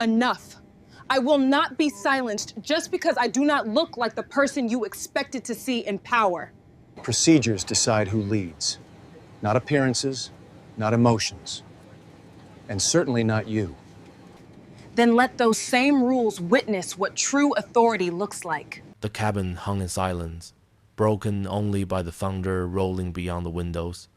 Enough. I will not be silenced just because I do not look like the person you expected to see in power. Procedures decide who leads. Not appearances, not emotions. And certainly not you. Then let those same rules witness what true authority looks like. The cabin hung in silence, broken only by the thunder rolling beyond the windows.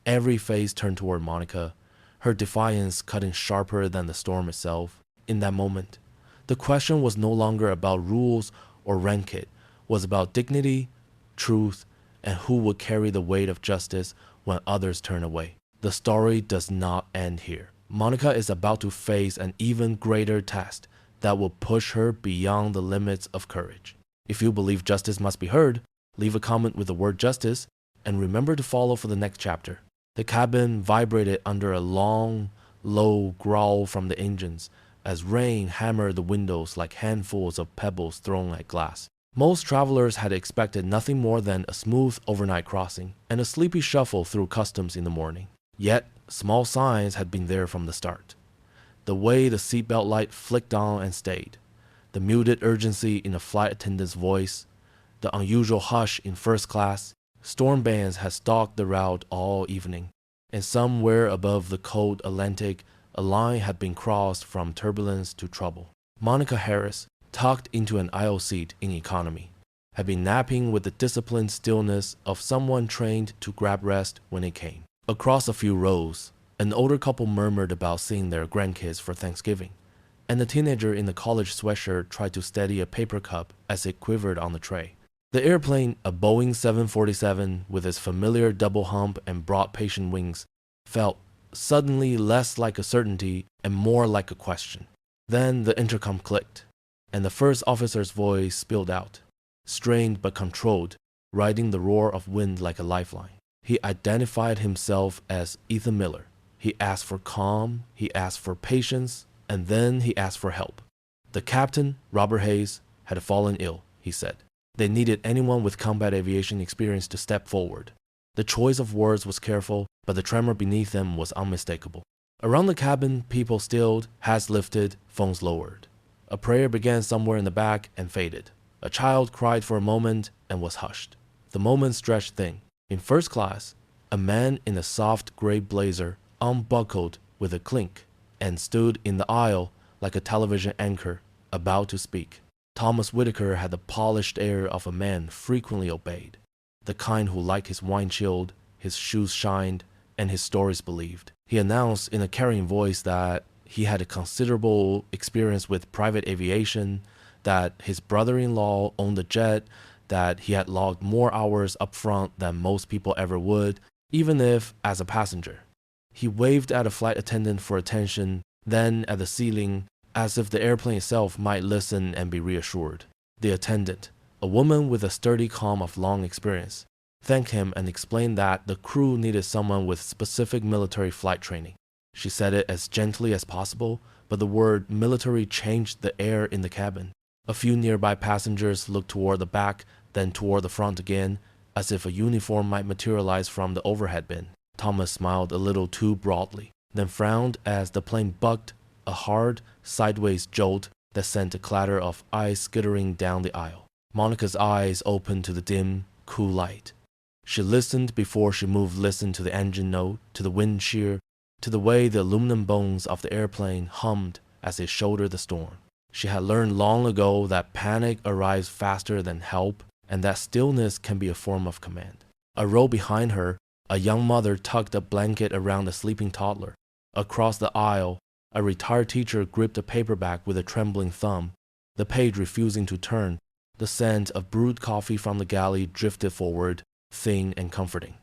Every face turned toward Monica, her defiance cutting sharper than the storm itself. In that moment, the question was no longer about rules or rank, it was about dignity, truth, and who would carry the weight of justice when others turn away. The story does not end here. Monica is about to face an even greater test that will push her beyond the limits of courage. If you believe justice must be heard, leave a comment with the word justice and remember to follow for the next chapter. The cabin vibrated under a long, low growl from the engines as rain hammered the windows like handfuls of pebbles thrown at glass. Most travelers had expected nothing more than a smooth overnight crossing and a sleepy shuffle through customs in the morning. Yet, small signs had been there from the start. The way the seatbelt light flicked on and stayed, the muted urgency in a flight attendant's voice, the unusual hush in first class. Storm bands had stalked the route all evening, and somewhere above the cold Atlantic, a line had been crossed from turbulence to trouble. Monica Harris, tucked into an aisle seat in economy, had been napping with the disciplined stillness of someone trained to grab rest when it came. Across a few rows, an older couple murmured about seeing their grandkids for Thanksgiving, and the teenager in the college sweatshirt tried to steady a paper cup as it quivered on the tray. The airplane, a Boeing 747 with its familiar double hump and broad patient wings, felt suddenly less like a certainty and more like a question. Then the intercom clicked, and the first officer's voice spilled out, strained but controlled, riding the roar of wind like a lifeline. He identified himself as Ethan Miller. He asked for calm, he asked for patience, and then he asked for help. The captain, Robert Hayes, had fallen ill, he said. They needed anyone with combat aviation experience to step forward. The choice of words was careful, but the tremor beneath them was unmistakable. Around the cabin, people stilled, hats lifted, phones lowered. A prayer began somewhere in the back and faded. A child cried for a moment and was hushed. The moment stretched thin. In first class, a man in a soft gray blazer unbuckled with a clink and stood in the aisle like a television anchor about to speak. Thomas Whitaker had the polished air of a man frequently obeyed, the kind who liked his wine chilled, his shoes shined, and his stories believed. He announced in a carrying voice that he had a considerable experience with private aviation, that his brother-in-law owned a jet, that he had logged more hours up front than most people ever would, even if as a passenger. He waved at a flight attendant for attention, then at the ceiling, as if the airplane itself might listen and be reassured. The attendant, a woman with a sturdy calm of long experience, thanked him and explained that the crew needed someone with specific military flight training. She said it as gently as possible, but the word military changed the air in the cabin. A few nearby passengers looked toward the back, then toward the front again, as if a uniform might materialize from the overhead bin. Thomas smiled a little too broadly, then frowned as the plane bucked, a hard, sideways jolt that sent a clatter of ice skittering down the aisle. Monica's eyes opened to the dim, cool light. She listened before she moved, listened to the engine note, to the wind shear, to the way the aluminum bones of the airplane hummed as it shouldered the storm. She had learned long ago that panic arrives faster than help, and that stillness can be a form of command. A row behind her, a young mother tucked a blanket around a sleeping toddler. Across the aisle, a retired teacher gripped a paperback with a trembling thumb, the page refusing to turn. The scent of brewed coffee from the galley drifted forward, thin and comforting.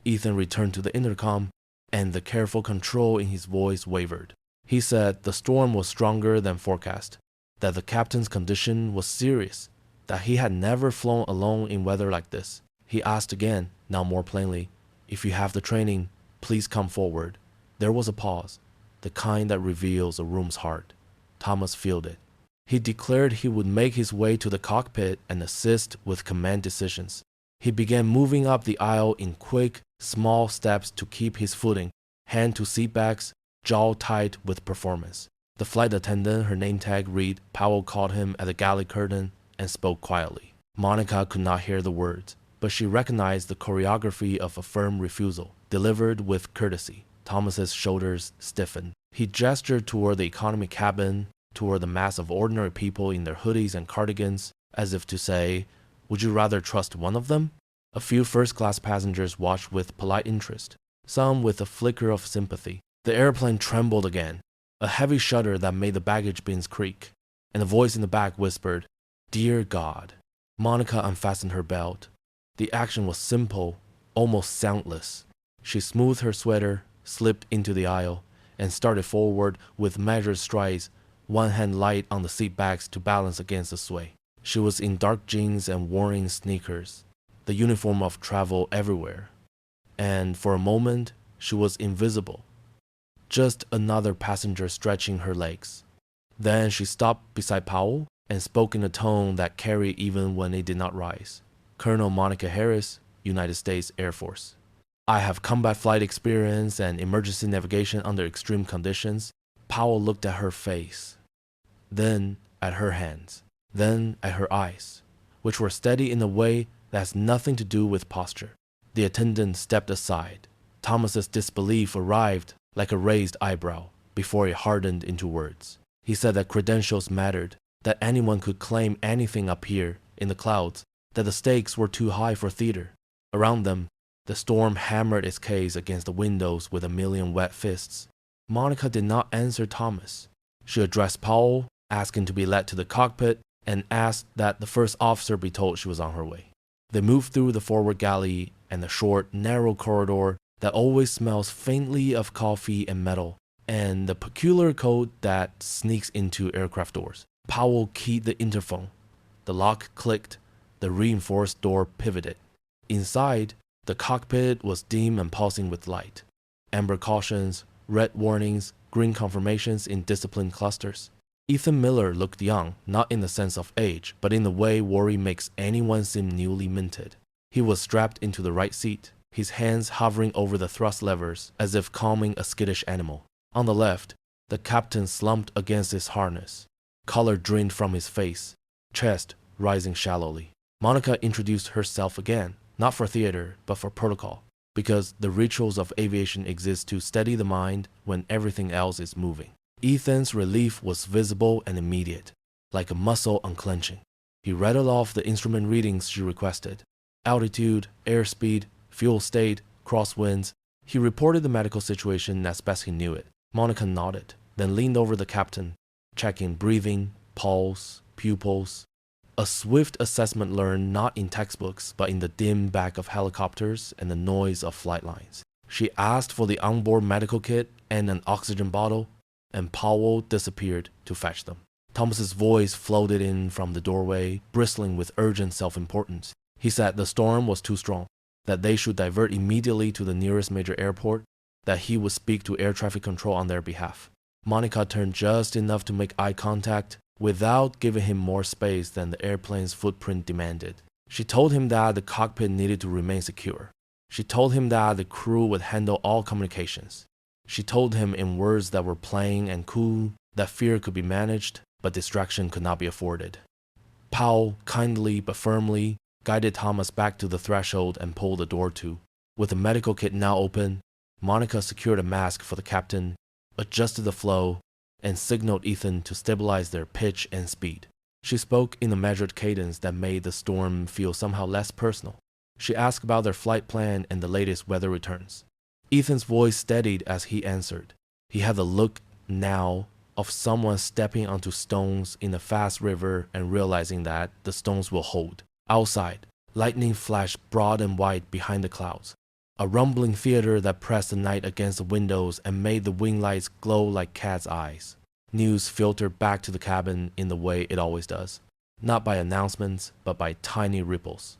Ethan returned to the intercom, and the careful control in his voice wavered. He said the storm was stronger than forecast, that the captain's condition was serious, that he had never flown alone in weather like this. He asked again, now more plainly, "If you have the training, please come forward." There was a pause, the kind that reveals a room's heart. Thomas filled it. He declared he would make his way to the cockpit and assist with command decisions. He began moving up the aisle in quick, small steps to keep his footing, hand to seatbacks, jaw tight with performance. The flight attendant, her name tag read Powell, called him at the galley curtain and spoke quietly. Monica could not hear the words, but she recognized the choreography of a firm refusal, delivered with courtesy. Thomas's shoulders stiffened. He gestured toward the economy cabin, toward the mass of ordinary people in their hoodies and cardigans, as if to say, "Would you rather trust one of them?" A few first-class passengers watched with polite interest, some with a flicker of sympathy. The airplane trembled again, a heavy shudder that made the baggage bins creak, and a voice in the back whispered, "Dear God." Monica unfastened her belt. The action was simple, almost soundless. She smoothed her sweater, slipped into the aisle, and started forward with measured strides, one hand light on the seat backs to balance against the sway. She was in dark jeans and worn sneakers, the uniform of travel everywhere. And for a moment, she was invisible. Just another passenger stretching her legs. Then she stopped beside Powell and spoke in a tone that carried even when it did not rise. "Colonel Monica Harris, United States Air Force. I have combat flight experience and emergency navigation under extreme conditions." Powell looked at her face, then at her hands, then at her eyes, which were steady in a way that has nothing to do with posture. The attendant stepped aside. Thomas's disbelief arrived like a raised eyebrow before it hardened into words. He said that credentials mattered, that anyone could claim anything up here in the clouds, that the stakes were too high for theater. Around them, the storm hammered its case against the windows with a million wet fists. Monica did not answer Thomas. She addressed Powell, asking to be led to the cockpit, and asked that the first officer be told she was on her way. They moved through the forward galley and the short, narrow corridor that always smells faintly of coffee and metal, and the peculiar cold that sneaks into aircraft doors. Powell keyed the interphone. The lock clicked. The reinforced door pivoted. Inside, the cockpit was dim and pulsing with light. Amber cautions, red warnings, green confirmations in disciplined clusters. Ethan Miller looked young, not in the sense of age, but in the way worry makes anyone seem newly minted. He was strapped into the right seat, his hands hovering over the thrust levers as if calming a skittish animal. On the left, the captain slumped against his harness, color drained from his face, chest rising shallowly. Monica introduced herself again, not for theater, but for protocol, because the rituals of aviation exist to steady the mind when everything else is moving. Ethan's relief was visible and immediate, like a muscle unclenching. He rattled off the instrument readings she requested. Altitude, airspeed, fuel state, crosswinds. He reported the medical situation as best he knew it. Monica nodded, then leaned over the captain, checking breathing, pulse, pupils. A swift assessment learned not in textbooks, but in the dim back of helicopters and the noise of flight lines. She asked for the onboard medical kit and an oxygen bottle, and Powell disappeared to fetch them. Thomas's voice floated in from the doorway, bristling with urgent self-importance. He said the storm was too strong, that they should divert immediately to the nearest major airport, that he would speak to air traffic control on their behalf. Monica turned just enough to make eye contact, without giving him more space than the airplane's footprint demanded. She told him that the cockpit needed to remain secure. She told him that the crew would handle all communications. She told him in words that were plain and cool that fear could be managed, but distraction could not be afforded. Powell, kindly but firmly, guided Thomas back to the threshold and pulled the door to. With the medical kit now open, Monica secured a mask for the captain, adjusted the flow, and signaled Ethan to stabilize their pitch and speed. She spoke in a measured cadence that made the storm feel somehow less personal. She asked about their flight plan and the latest weather returns. Ethan's voice steadied as he answered. He had the look now of someone stepping onto stones in a fast river and realizing that the stones will hold. Outside, lightning flashed broad and wide behind the clouds. A rumbling theater that pressed the night against the windows and made the wing lights glow like cat's eyes. News filtered back to the cabin in the way it always does, not by announcements, but by tiny ripples.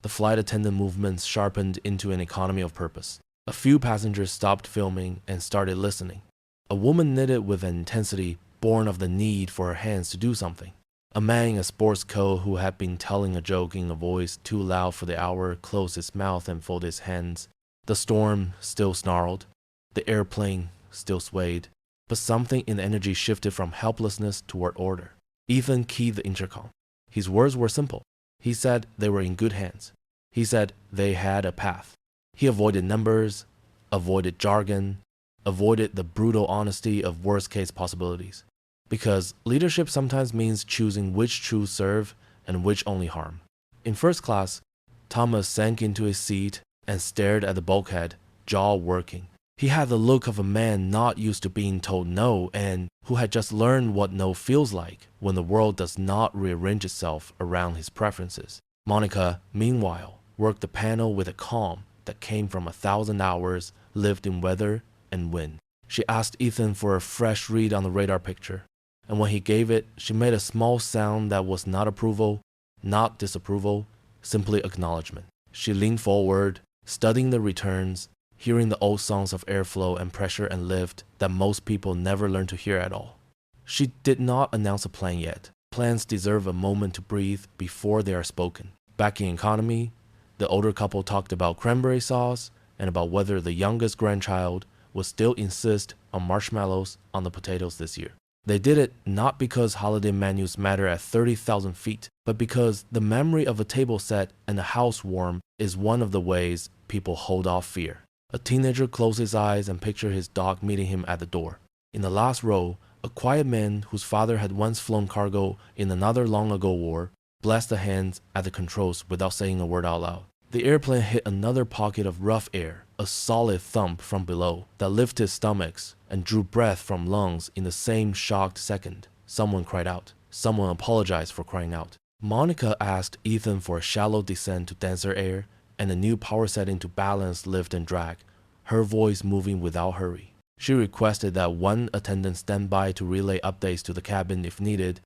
The flight attendant movements sharpened into an economy of purpose. A few passengers stopped filming and started listening. A woman knitted with an intensity born of the need for her hands to do something. A man in a sports coat who had been telling a joke in a voice too loud for the hour closed his mouth and folded his hands. The storm still snarled. The airplane still swayed. but something in the energy shifted from helplessness toward order. Ethan keyed the intercom. His words were simple. He said they were in good hands. He said they had a path. He avoided numbers, avoided jargon, avoided the brutal honesty of worst-case possibilities. Because leadership sometimes means choosing which truths serve and which only harm. In first class, Thomas sank into his seat and stared at the bulkhead, jaw working. He had the look of a man not used to being told no and who had just learned what no feels like when the world does not rearrange itself around his preferences. Monica, meanwhile, worked the panel with a calm that came from 1,000 hours lived in weather and wind. She asked Ethan for a fresh read on the radar picture, and when he gave it, she made a small sound that was not approval, not disapproval, simply acknowledgement. She leaned forward, studying the returns, hearing the old songs of airflow and pressure and lift that most people never learn to hear at all. She did not announce a plan yet. Plans deserve a moment to breathe before they are spoken. Back in economy, the older couple talked about cranberry sauce and about whether the youngest grandchild would still insist on marshmallows on the potatoes this year. They did it not because holiday menus matter at 30,000 feet, but because the memory of a table set and a house warm is one of the ways people hold off fear. A teenager closed his eyes and pictured his dog meeting him at the door. In the last row, a quiet man whose father had once flown cargo in another long-ago war blessed the hands at the controls without saying a word out loud. The airplane hit another pocket of rough air, a solid thump from below that lifted stomachs and drew breath from lungs in the same shocked second. Someone cried out. Someone apologized for crying out. Monica asked Ethan for a shallow descent to denser air and a new power setting to balance lift and drag, her voice moving without hurry. She requested that one attendant stand by to relay updates to the cabin if needed,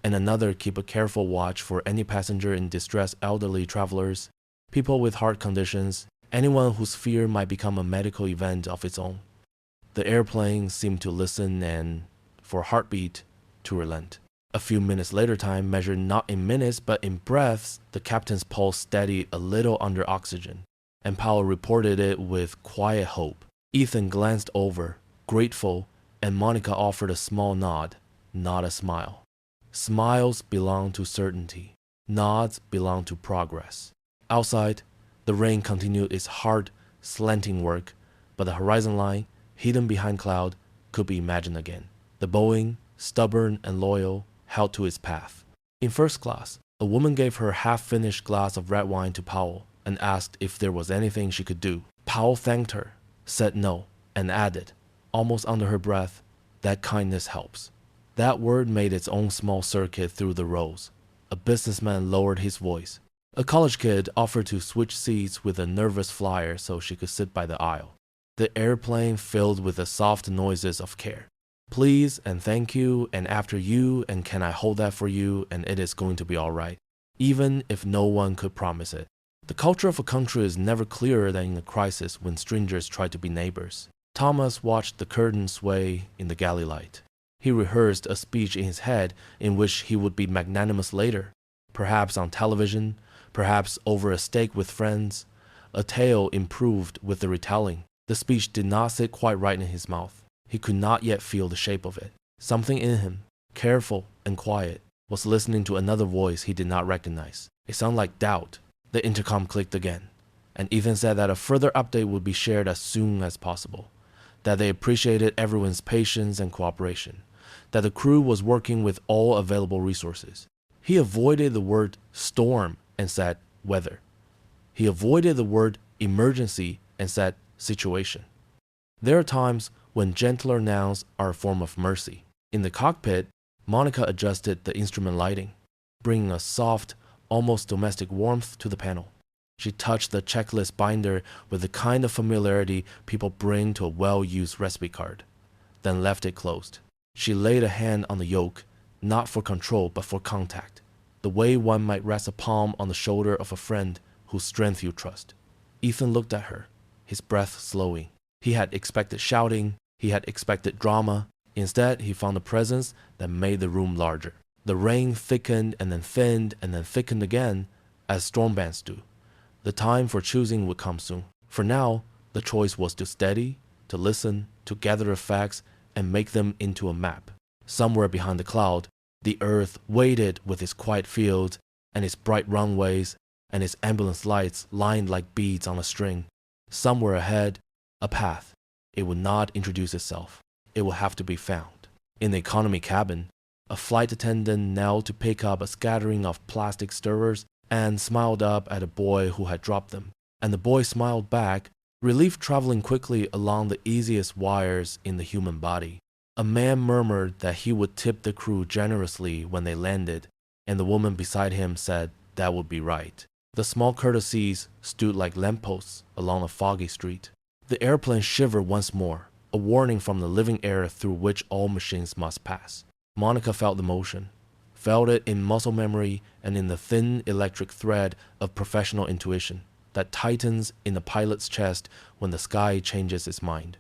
and another keep a careful watch for any passenger in distress, elderly travelers, people with heart conditions, anyone whose fear might become a medical event of its own. The airplane seemed to listen and, for a heartbeat, to relent. A few minutes later, time measured not in minutes but in breaths, the captain's pulse steadied a little under oxygen, and Powell reported it with quiet hope. Ethan glanced over, grateful, and Monica offered a small nod, not a smile. Smiles belong to certainty. Nods belong to progress. Outside, the rain continued its hard, slanting work, but the horizon line, hidden behind cloud, could be imagined again. The Boeing, stubborn and loyal, held to its path. In first class, a woman gave her half-finished glass of red wine to Powell and asked if there was anything she could do. Powell thanked her, said no, and added, almost under her breath, that kindness helps. That word made its own small circuit through the rows. A businessman lowered his voice. A college kid offered to switch seats with a nervous flyer so she could sit by the aisle. The airplane filled with the soft noises of care. Please and thank you and after you and can I hold that for you and it is going to be all right, even if no one could promise it. The culture of a country is never clearer than in a crisis when strangers try to be neighbors. Thomas watched the curtain sway in the galley light. He rehearsed a speech in his head in which he would be magnanimous later, perhaps on television, perhaps over a steak with friends, a tale improved with the retelling. The speech did not sit quite right in his mouth. He could not yet feel the shape of it. Something in him, careful and quiet, was listening to another voice he did not recognize. It sounded like doubt. The intercom clicked again, and Ethan said that a further update would be shared as soon as possible, that they appreciated everyone's patience and cooperation, that the crew was working with all available resources. He avoided the word storm and said weather. He avoided the word emergency and said situation. There are times when gentler nouns are a form of mercy. In the cockpit, Monica adjusted the instrument lighting, bringing a soft, almost domestic warmth to the panel. She touched the checklist binder with the kind of familiarity people bring to a well-used recipe card, then left it closed. She laid a hand on the yoke, not for control but for contact, the way one might rest a palm on the shoulder of a friend whose strength you trust. Ethan looked at her, his breath slowing. He had expected shouting, he had expected drama. Instead, he found a presence that made the room larger. The rain thickened and then thinned and then thickened again, as storm bands do. The time for choosing would come soon. For now, the choice was to steady, to listen, to gather the facts, and make them into a map. Somewhere behind the cloud, the earth waited with its quiet fields and its bright runways and its ambulance lights lined like beads on a string. Somewhere ahead, a path. It would not introduce itself. It would have to be found. In the economy cabin, a flight attendant knelt to pick up a scattering of plastic stirrers and smiled up at a boy who had dropped them. And the boy smiled back, relief traveling quickly along the easiest wires in the human body. A man murmured that he would tip the crew generously when they landed, and the woman beside him said that would be right. The small courtesies stood like lampposts along a foggy street. The airplane shivered once more, a warning from the living air through which all machines must pass. Monica felt the motion, felt it in muscle memory and in the thin electric thread of professional intuition that tightens in a pilot's chest when the sky changes its mind.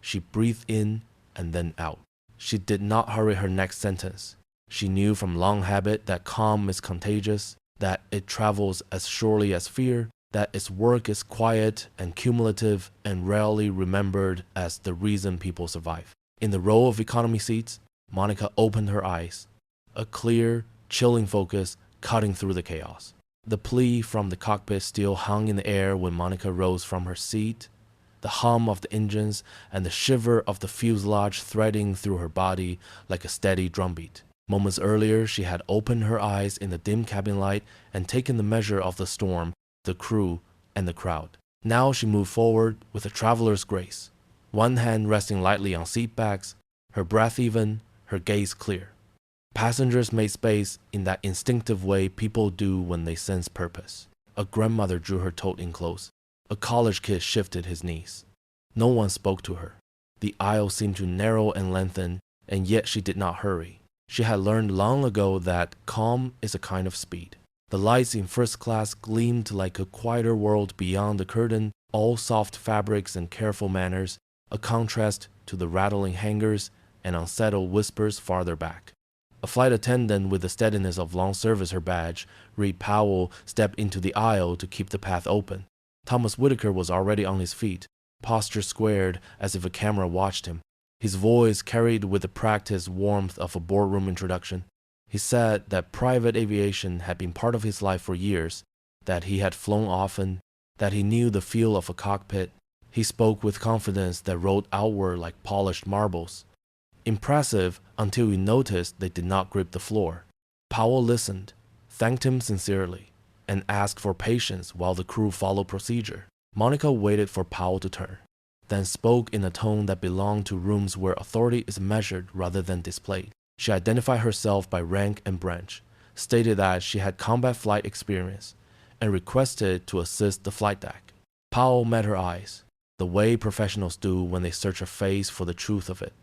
She breathed in and then out. She did not hurry her next sentence. She knew from long habit that calm is contagious, that it travels as surely as fear, that its work is quiet and cumulative and rarely remembered as the reason people survive. In the row of economy seats, Monica opened her eyes, a clear, chilling focus cutting through the chaos. The plea from the cockpit still hung in the air when Monica rose from her seat, the hum of the engines and the shiver of the fuselage threading through her body like a steady drumbeat. Moments earlier, she had opened her eyes in the dim cabin light and taken the measure of the storm, the crew, and the crowd. Now she moved forward with a traveler's grace, one hand resting lightly on seat backs, her breath even, her gaze clear. Passengers made space in that instinctive way people do when they sense purpose. A grandmother drew her tote in close. A college kid shifted his knees. No one spoke to her. The aisle seemed to narrow and lengthen, and yet she did not hurry. She had learned long ago that calm is a kind of speed. The lights in first class gleamed like a quieter world beyond the curtain, all soft fabrics and careful manners, a contrast to the rattling hangars and unsettled whispers farther back. A flight attendant with the steadiness of long service her badge, Reed Powell, stepped into the aisle to keep the path open. Thomas Whitaker was already on his feet, posture squared as if a camera watched him. His voice carried with the practiced warmth of a boardroom introduction. He said that private aviation had been part of his life for years, that he had flown often, that he knew the feel of a cockpit. He spoke with confidence that rolled outward like polished marbles. Impressive until he noticed they did not grip the floor. Powell listened, thanked him sincerely, and asked for patience while the crew followed procedure. Monica waited for Powell to turn, then spoke in a tone that belonged to rooms where authority is measured rather than displayed. She identified herself by rank and branch, stated that she had combat flight experience, and requested to assist the flight deck. Powell met her eyes, the way professionals do when they search a face for the truth of it,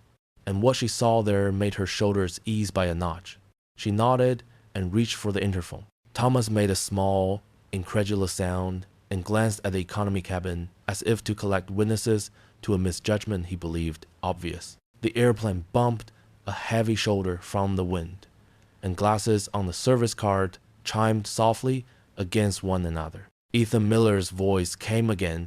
and what she saw there made her shoulders ease by a notch. She nodded and reached for the interphone. Thomas made a small, incredulous sound and glanced at the economy cabin as if to collect witnesses to a misjudgment he believed obvious. The airplane bumped a heavy shoulder from the wind, and glasses on the service card chimed softly against one another. Ethan Miller's voice came again,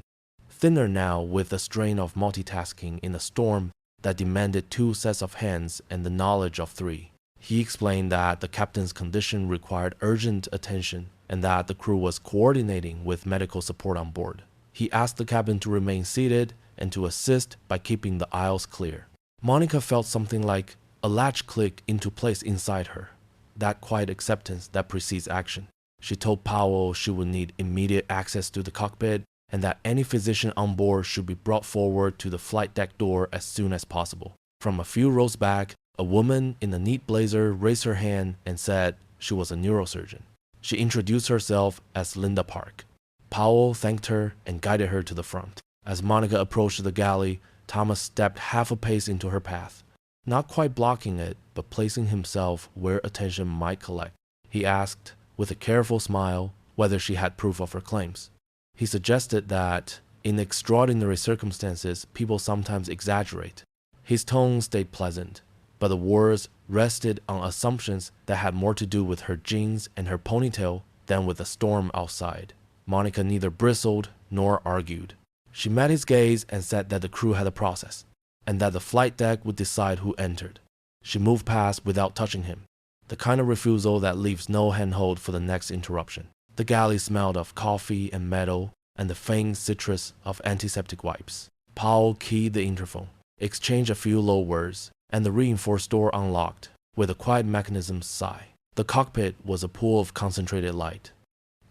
thinner now with the strain of multitasking in a storm that demanded 2 sets of hands and the knowledge of 3. He explained that the captain's condition required urgent attention and that the crew was coordinating with medical support on board. He asked the cabin to remain seated and to assist by keeping the aisles clear. Monica felt something like a latch click into place inside her, that quiet acceptance that precedes action. She told Powell she would need immediate access to the cockpit and that any physician on board should be brought forward to the flight deck door as soon as possible. From a few rows back, a woman in a neat blazer raised her hand and said she was a neurosurgeon. She introduced herself as Linda Park. Powell thanked her and guided her to the front. As Monica approached the galley, Thomas stepped half a pace into her path, not quite blocking it, but placing himself where attention might collect. He asked, with a careful smile, whether she had proof of her claims. He suggested that, in extraordinary circumstances, people sometimes exaggerate. His tone stayed pleasant, but the words rested on assumptions that had more to do with her jeans and her ponytail than with the storm outside. Monica neither bristled nor argued. She met his gaze and said that the crew had a process. and that the flight deck would decide who entered. She moved past without touching him, the kind of refusal that leaves no handhold for the next interruption. The galley smelled of coffee and metal and the faint citrus of antiseptic wipes. Powell keyed the interphone, exchanged a few low words, and the reinforced door unlocked with a quiet mechanism sigh. The cockpit was a pool of concentrated light.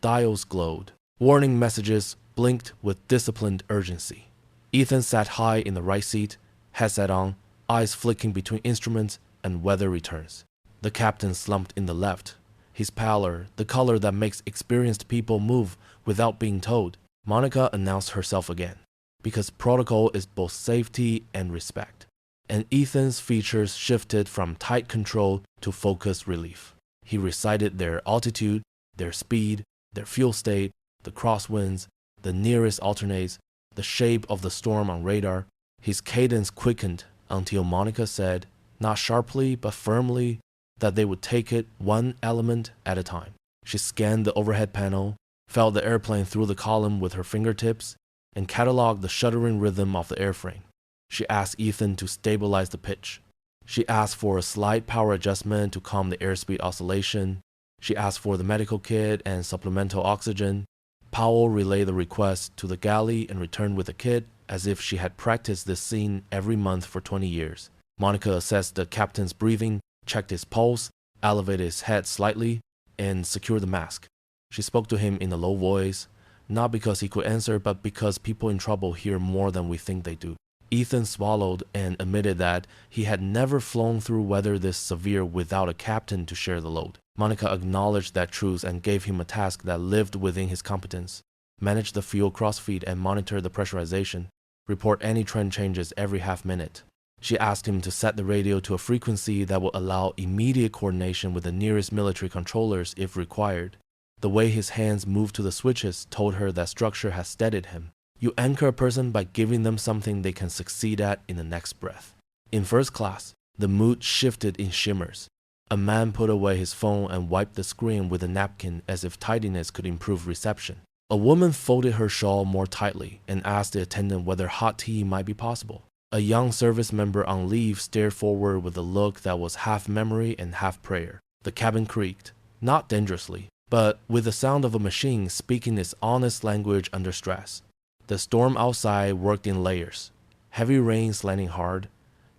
Dials glowed. Warning messages blinked with disciplined urgency. Ethan sat high in the right seat, headset on, eyes flicking between instruments and weather returns. The captain slumped in the left, his pallor the color that makes experienced people move without being told. Monica announced herself again, because protocol is both safety and respect. And Ethan's features shifted from tight control to focused relief. He recited their altitude, their speed, their fuel state, the crosswinds, the nearest alternates, the shape of the storm on radar. His cadence quickened until Monica said, not sharply but firmly, that they would take it one element at a time. She scanned the overhead panel, felt the airplane through the column with her fingertips, and cataloged the shuddering rhythm of the airframe. She asked Ethan to stabilize the pitch. She asked for a slight power adjustment to calm the airspeed oscillation. She asked for the medical kit and supplemental oxygen. Powell relayed the request to the galley and returned with the kit as if she had practiced this scene every month for 20 years. Monica assessed the captain's breathing, checked his pulse, elevated his head slightly, and secured the mask. She spoke to him in a low voice, not because he could answer, but because people in trouble hear more than we think they do. Ethan swallowed and admitted that he had never flown through weather this severe without a captain to share the load. Monica acknowledged that truth and gave him a task that lived within his competence: manage the fuel crossfeed and monitor the pressurization, report any trend changes every half minute. She asked him to set the radio to a frequency that would allow immediate coordination with the nearest military controllers if required. The way his hands moved to the switches told her that structure had steadied him. You anchor a person by giving them something they can succeed at in the next breath. In first class, the mood shifted in shimmers. A man put away his phone and wiped the screen with a napkin as if tidiness could improve reception. A woman folded her shawl more tightly and asked the attendant whether hot tea might be possible. A young service member on leave stared forward with a look that was half memory and half prayer. The cabin creaked, not dangerously, but with the sound of a machine speaking its honest language under stress. The storm outside worked in layers. Heavy rain slanting hard,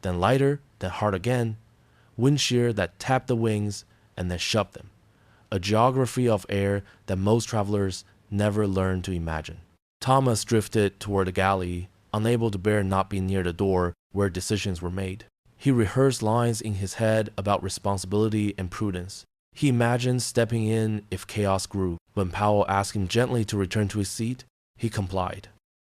then lighter, then hard again, wind shear that tapped the wings and then shoved them. A geography of air that most travelers never learn to imagine. Thomas drifted toward the galley, unable to bear not being near the door where decisions were made. He rehearsed lines in his head about responsibility and prudence. He imagined stepping in if chaos grew. When Powell asked him gently to return to his seat, he complied,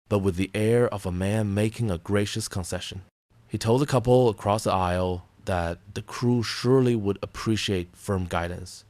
but with the air of a man making a gracious concession. He told the couple across the aisle that the crew surely would appreciate firm guidance,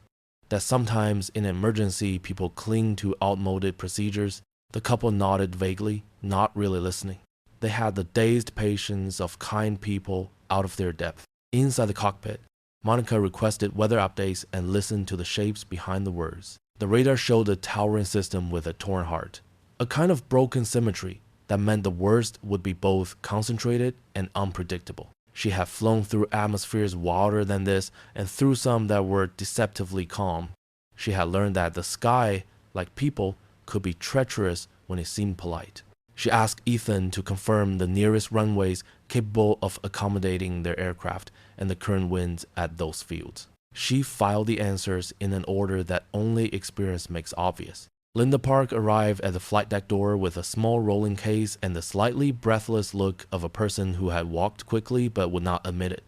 that sometimes in an emergency people cling to outmoded procedures. The couple nodded vaguely, not really listening. They had the dazed patience of kind people out of their depth. Inside the cockpit, Monica requested weather updates and listened to the shapes behind the words. The radar showed a towering system with a torn heart, a kind of broken symmetry that meant the worst would be both concentrated and unpredictable. She had flown through atmospheres wilder than this and through some that were deceptively calm. She had learned that the sky, like people, could be treacherous when it seemed polite. She asked Ethan to confirm the nearest runways capable of accommodating their aircraft and the current winds at those fields. She filed the answers in an order that only experience makes obvious. Linda Park arrived at the flight deck door with a small rolling case and the slightly breathless look of a person who had walked quickly but would not admit it.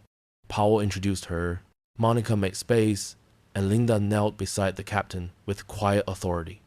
Powell introduced her. Monica made space, and Linda knelt beside the captain with quiet authority.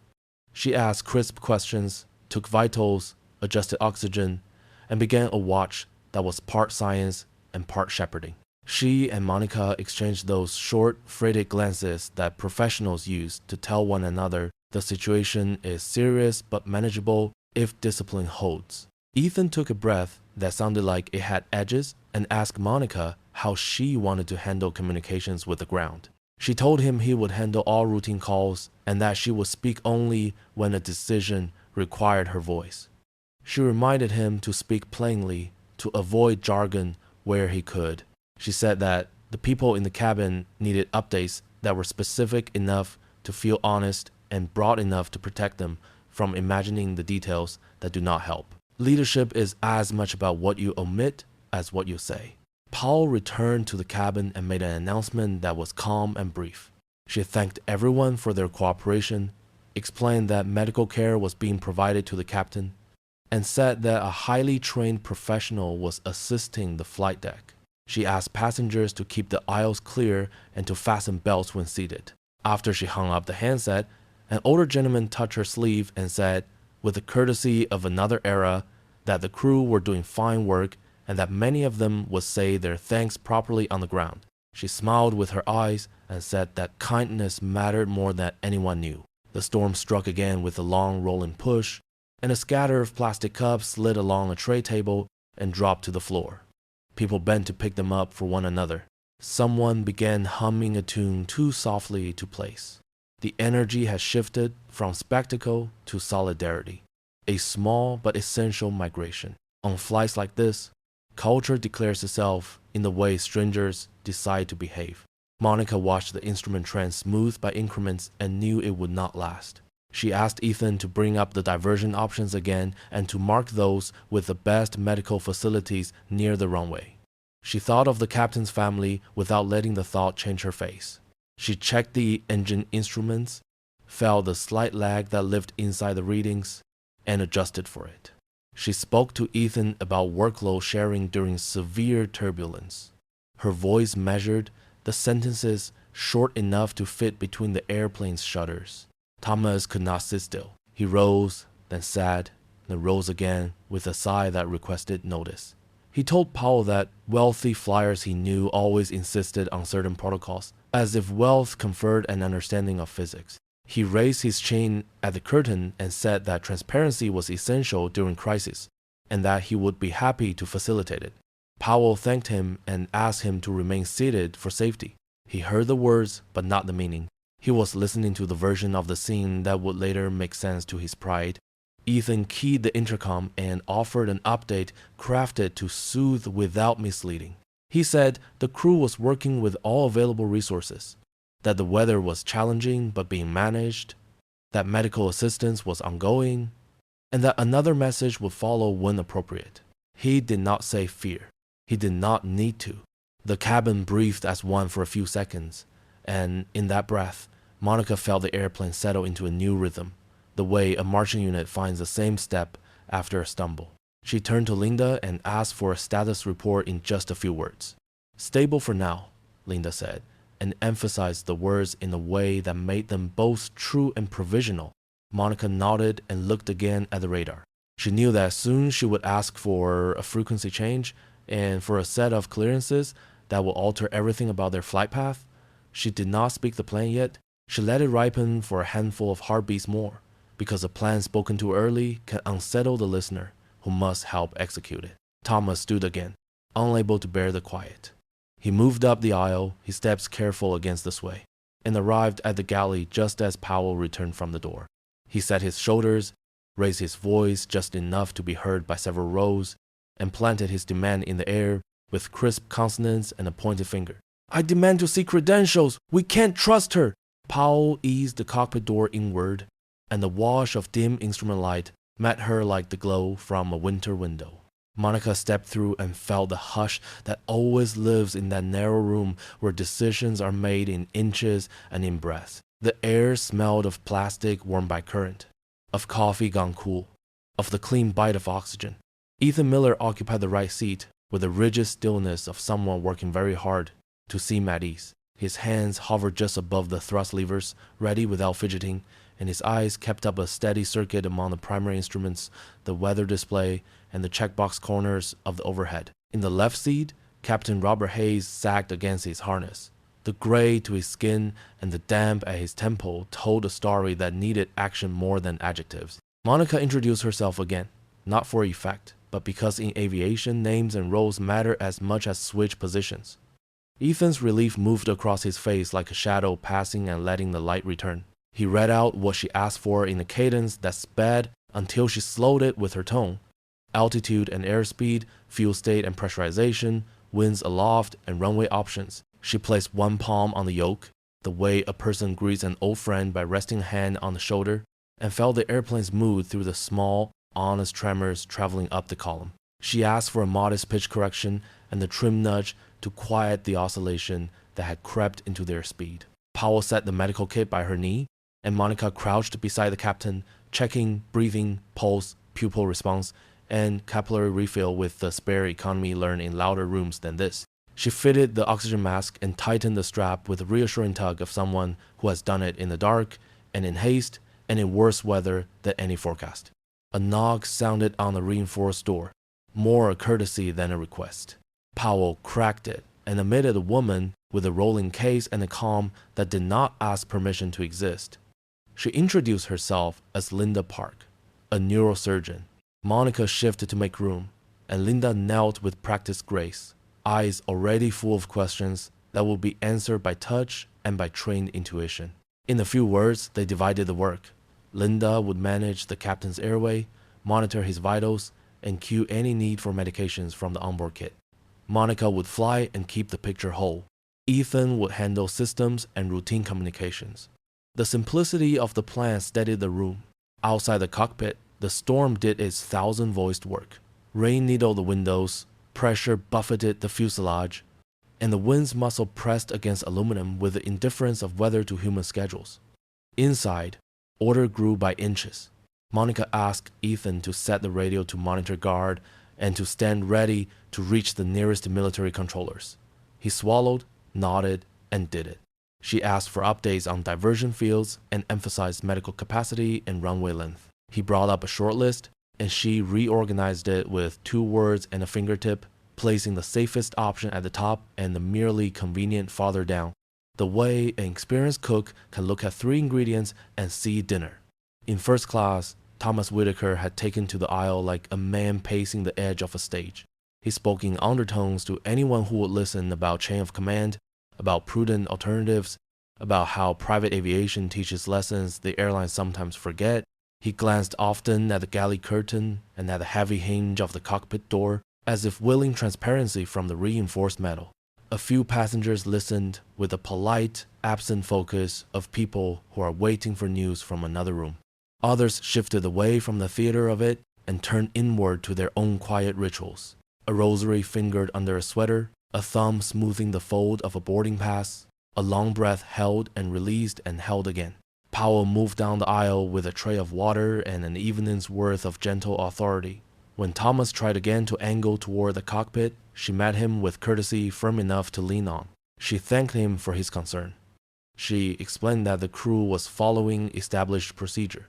She asked crisp questions, took vitals, adjusted oxygen, and began a watch that was part science and part shepherding. She and Monica exchanged those short, freighted glances that professionals use to tell one another the situation is serious but manageable if discipline holds. Ethan took a breath that sounded like it had edges and asked Monica how she wanted to handle communications with the ground. She told him he would handle all routine calls and that she would speak only when a decision required her voice. She reminded him to speak plainly, to avoid jargon where he could. She said that the people in the cabin needed updates that were specific enough to feel honest and broad enough to protect them from imagining the details that do not help. Leadership is as much about what you omit as what you say. Powell returned to the cabin and made an announcement that was calm and brief. She thanked everyone for their cooperation, explained that medical care was being provided to the captain, and said that a highly trained professional was assisting the flight deck. She asked passengers to keep the aisles clear and to fasten belts when seated. After she hung up the handset, an older gentleman touched her sleeve and said, with the courtesy of another era, that the crew were doing fine work and that many of them would say their thanks properly on the ground. She smiled with her eyes and said that kindness mattered more than anyone knew. The storm struck again with a long rolling push, and a scatter of plastic cups slid along a tray table and dropped to the floor. People bent to pick them up for one another. Someone began humming a tune too softly to place. The energy had shifted from spectacle to solidarity, a small but essential migration. On flights like this, culture declares itself in the way strangers decide to behave. Monica watched the instrument trend smooth by increments and knew it would not last. She asked Ethan to bring up the diversion options again and to mark those with the best medical facilities near the runway. She thought of the captain's family without letting the thought change her face. She checked the engine instruments, felt the slight lag that lived inside the readings, and adjusted for it. She spoke to Ethan about workload sharing during severe turbulence. Her voice measured, the sentences short enough to fit between the airplane's shutters. Thomas could not sit still. He rose, then sat, then rose again with a sigh that requested notice. He told Powell that wealthy flyers he knew always insisted on certain protocols, as if wealth conferred an understanding of physics. He raised his chin at the curtain and said that transparency was essential during crisis, and that he would be happy to facilitate it. Powell thanked him and asked him to remain seated for safety. He heard the words, but not the meaning. He was listening to the version of the scene that would later make sense to his pride. Ethan keyed the intercom and offered an update crafted to soothe without misleading. He said the crew was working with all available resources, that the weather was challenging but being managed, that medical assistance was ongoing, and that another message would follow when appropriate. He did not say fear. He did not need to. The cabin breathed as one for a few seconds, and in that breath, Monica felt the airplane settle into a new rhythm, the way a marching unit finds the same step after a stumble. She turned to Linda and asked for a status report in just a few words. "Stable for now," Linda said, and emphasized the words in a way that made them both true and provisional. Monica nodded and looked again at the radar. She knew that soon she would ask for a frequency change and for a set of clearances that will alter everything about their flight path. She did not speak the plan yet. She let it ripen for a handful of heartbeats more, because a plan spoken too early can unsettle the listener, who must help execute it. Thomas stood again, unable to bear the quiet. He moved up the aisle, his steps careful against the sway, and arrived at the galley just as Powell returned from the door. He set his shoulders, raised his voice just enough to be heard by several rows, and planted his demand in the air with crisp consonants and a pointed finger. "I demand to see credentials! We can't trust her!" Powell eased the cockpit door inward, and the wash of dim instrument light met her like the glow from a winter window. Monica stepped through and felt the hush that always lives in that narrow room where decisions are made in inches and in breaths. The air smelled of plastic warmed by current, of coffee gone cool, of the clean bite of oxygen. Ethan Miller occupied the right seat with the rigid stillness of someone working very hard to seem at ease. His hands hovered just above the thrust levers, ready without fidgeting, and his eyes kept up a steady circuit among the primary instruments, the weather display, and the checkbox corners of the overhead. In the left seat, Captain Robert Hayes sagged against his harness. The gray to his skin and the damp at his temple told a story that needed action more than adjectives. Monica introduced herself again, not for effect, but because in aviation names and roles matter as much as switch positions. Ethan's relief moved across his face like a shadow passing and letting the light return. He read out what she asked for in a cadence that sped until she slowed it with her tone, altitude and airspeed, fuel state and pressurization, winds aloft, and runway options. She placed one palm on the yoke, the way a person greets an old friend by resting a hand on the shoulder, and felt the airplane smooth through the small, honest tremors traveling up the column. She asked for a modest pitch correction and the trim nudge to quiet the oscillation that had crept into their speed. Powell set the medical kit by her knee, and Monica crouched beside the captain, checking breathing, pulse, pupil response, and capillary refill with the spare economy learned in louder rooms than this. She fitted the oxygen mask and tightened the strap with a reassuring tug of someone who has done it in the dark and in haste and in worse weather than any forecast. A knock sounded on the reinforced door, more a courtesy than a request. Powell cracked it and admitted a woman with a rolling case and a calm that did not ask permission to exist. She introduced herself as Linda Park, a neurosurgeon. Monica shifted to make room, and Linda knelt with practiced grace, eyes already full of questions that would be answered by touch and by trained intuition. In a few words, they divided the work. Linda would manage the captain's airway, monitor his vitals, and cue any need for medications from the onboard kit. Monica would fly and keep the picture whole. Ethan would handle systems and routine communications. The simplicity of the plan steadied the room. Outside the cockpit, the storm did its thousand-voiced work. Rain needled the windows, pressure buffeted the fuselage, and the wind's muscle pressed against aluminum with the indifference of weather to human schedules. Inside, order grew by inches. Monica asked Ethan to set the radio to monitor guard and to stand ready to reach the nearest military controllers. He swallowed, nodded, and did it. She asked for updates on diversion fields and emphasized medical capacity and runway length. He brought up a short list, and she reorganized it with 2 words and a fingertip, placing the safest option at the top and the merely convenient farther down, the way an experienced cook can look at 3 ingredients and see dinner. In first class, Thomas Whitaker had taken to the aisle like a man pacing the edge of a stage. He spoke in undertones to anyone who would listen about chain of command, about prudent alternatives, about how private aviation teaches lessons the airlines sometimes forget. He glanced often at the galley curtain and at the heavy hinge of the cockpit door, as if willing transparency from the reinforced metal. A few passengers listened with a polite, absent focus of people who are waiting for news from another room. Others shifted away from the theater of it and turned inward to their own quiet rituals. A rosary fingered under a sweater, a thumb smoothing the fold of a boarding pass, a long breath held and released and held again. Powell moved down the aisle with a tray of water and an evening's worth of gentle authority. When Thomas tried again to angle toward the cockpit, she met him with courtesy firm enough to lean on. She thanked him for his concern. She explained that the crew was following established procedure.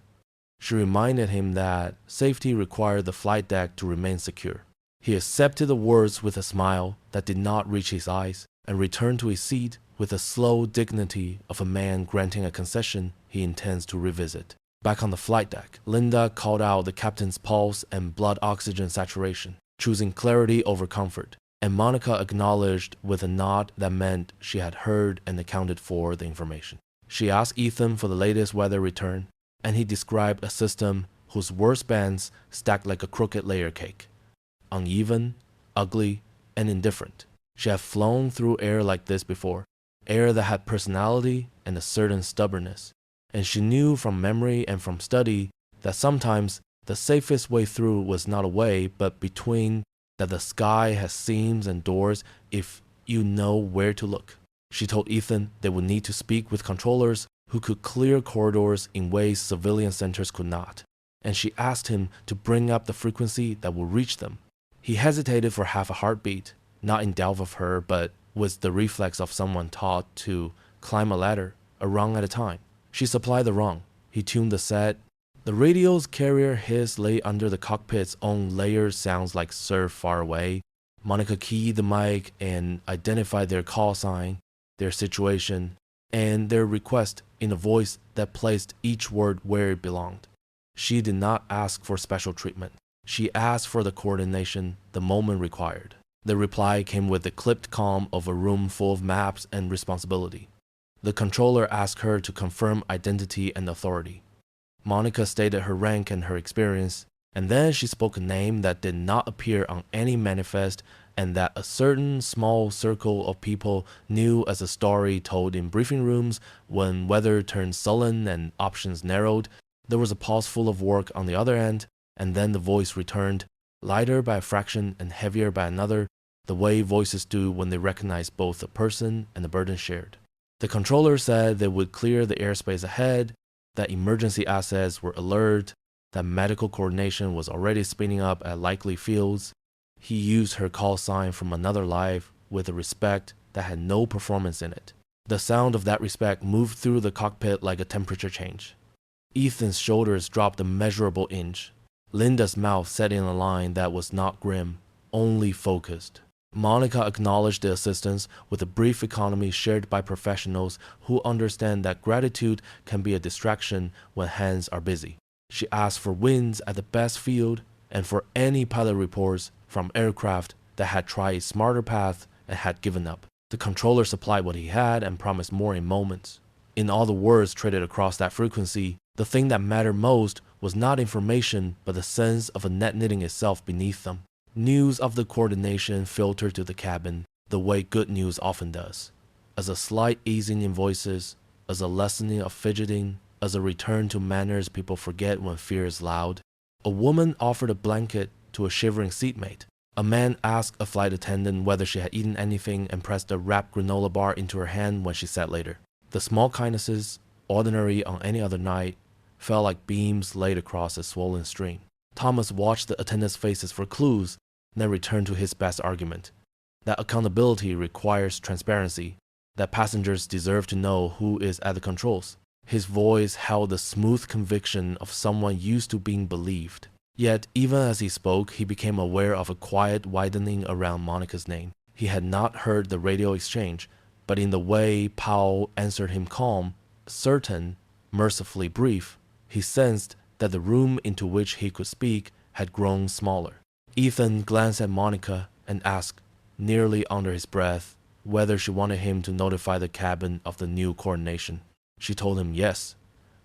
She reminded him that safety required the flight deck to remain secure. He accepted the words with a smile that did not reach his eyes and returned to his seat with the slow dignity of a man granting a concession he intends to revisit. Back on the flight deck, Linda called out the captain's pulse and blood oxygen saturation, choosing clarity over comfort, and Monica acknowledged with a nod that meant she had heard and accounted for the information. She asked Ethan for the latest weather return, and he described a system whose worst bands stacked like a crooked layer cake. Uneven, ugly, and indifferent. She had flown through air like this before, air that had personality and a certain stubbornness, and she knew from memory and from study that sometimes the safest way through was not away but between, that the sky has seams and doors if you know where to look. She told Ethan they would need to speak with controllers who could clear corridors in ways civilian centers could not, and she asked him to bring up the frequency that would reach them. He hesitated for half a heartbeat, not in doubt of her, but with the reflex of someone taught to climb a ladder, a rung at a time. She supplied the rung. He tuned the set. The radio's carrier hiss lay under the cockpit's own layered sounds like surf far away. Monica keyed the mic and identified their call sign, their situation, and their request in a voice that placed each word where it belonged. She did not ask for special treatment. She asked for the coordination the moment required. The reply came with the clipped calm of a room full of maps and responsibility. The controller asked her to confirm identity and authority. Monica stated her rank and her experience, And then she spoke a name that did not appear on any manifest and that a certain small circle of people knew as a story told in briefing rooms when weather turned sullen and options narrowed. There was a pause full of work on the other end, and then the voice returned, lighter by a fraction and heavier by another, the way voices do when they recognize both a person and the burden shared. The controller said they would clear the airspace ahead, that emergency assets were alert, that medical coordination was already spinning up at likely fields. He used her call sign from another life with a respect that had no performance in it. The sound of that respect moved through the cockpit like a temperature change. Ethan's shoulders dropped a measurable inch. Linda's mouth set in a line that was not grim, only focused. Monica acknowledged the assistance with a brief economy shared by professionals who understand that gratitude can be a distraction when hands are busy. She asked for wins at the best field and for any pilot reports from aircraft that had tried a smarter path and had given up. The controller supplied what he had and promised more in moments. In all the words traded across that frequency, the thing that mattered most was not information but the sense of a net knitting itself beneath them. News of the coordination filtered to the cabin the way good news often does, as a slight easing in voices, as a lessening of fidgeting, as a return to manners people forget when fear is loud. A woman offered a blanket to a shivering seatmate. A man asked a flight attendant whether she had eaten anything and pressed a wrapped granola bar into her hand when she sat later. The small kindnesses, ordinary on any other night, felt like beams laid across a swollen stream. Thomas watched the attendants' faces for clues, then returned to his best argument, that accountability requires transparency, that passengers deserve to know who is at the controls. His voice held the smooth conviction of someone used to being believed. Yet, even as he spoke, he became aware of a quiet widening around Monica's name. He had not heard the radio exchange, but in the way Powell answered him calm, certain, mercifully brief, he sensed that the room into which he could speak had grown smaller. Ethan glanced at Monica and asked, nearly under his breath, whether she wanted him to notify the cabin of the new coordination. She told him yes,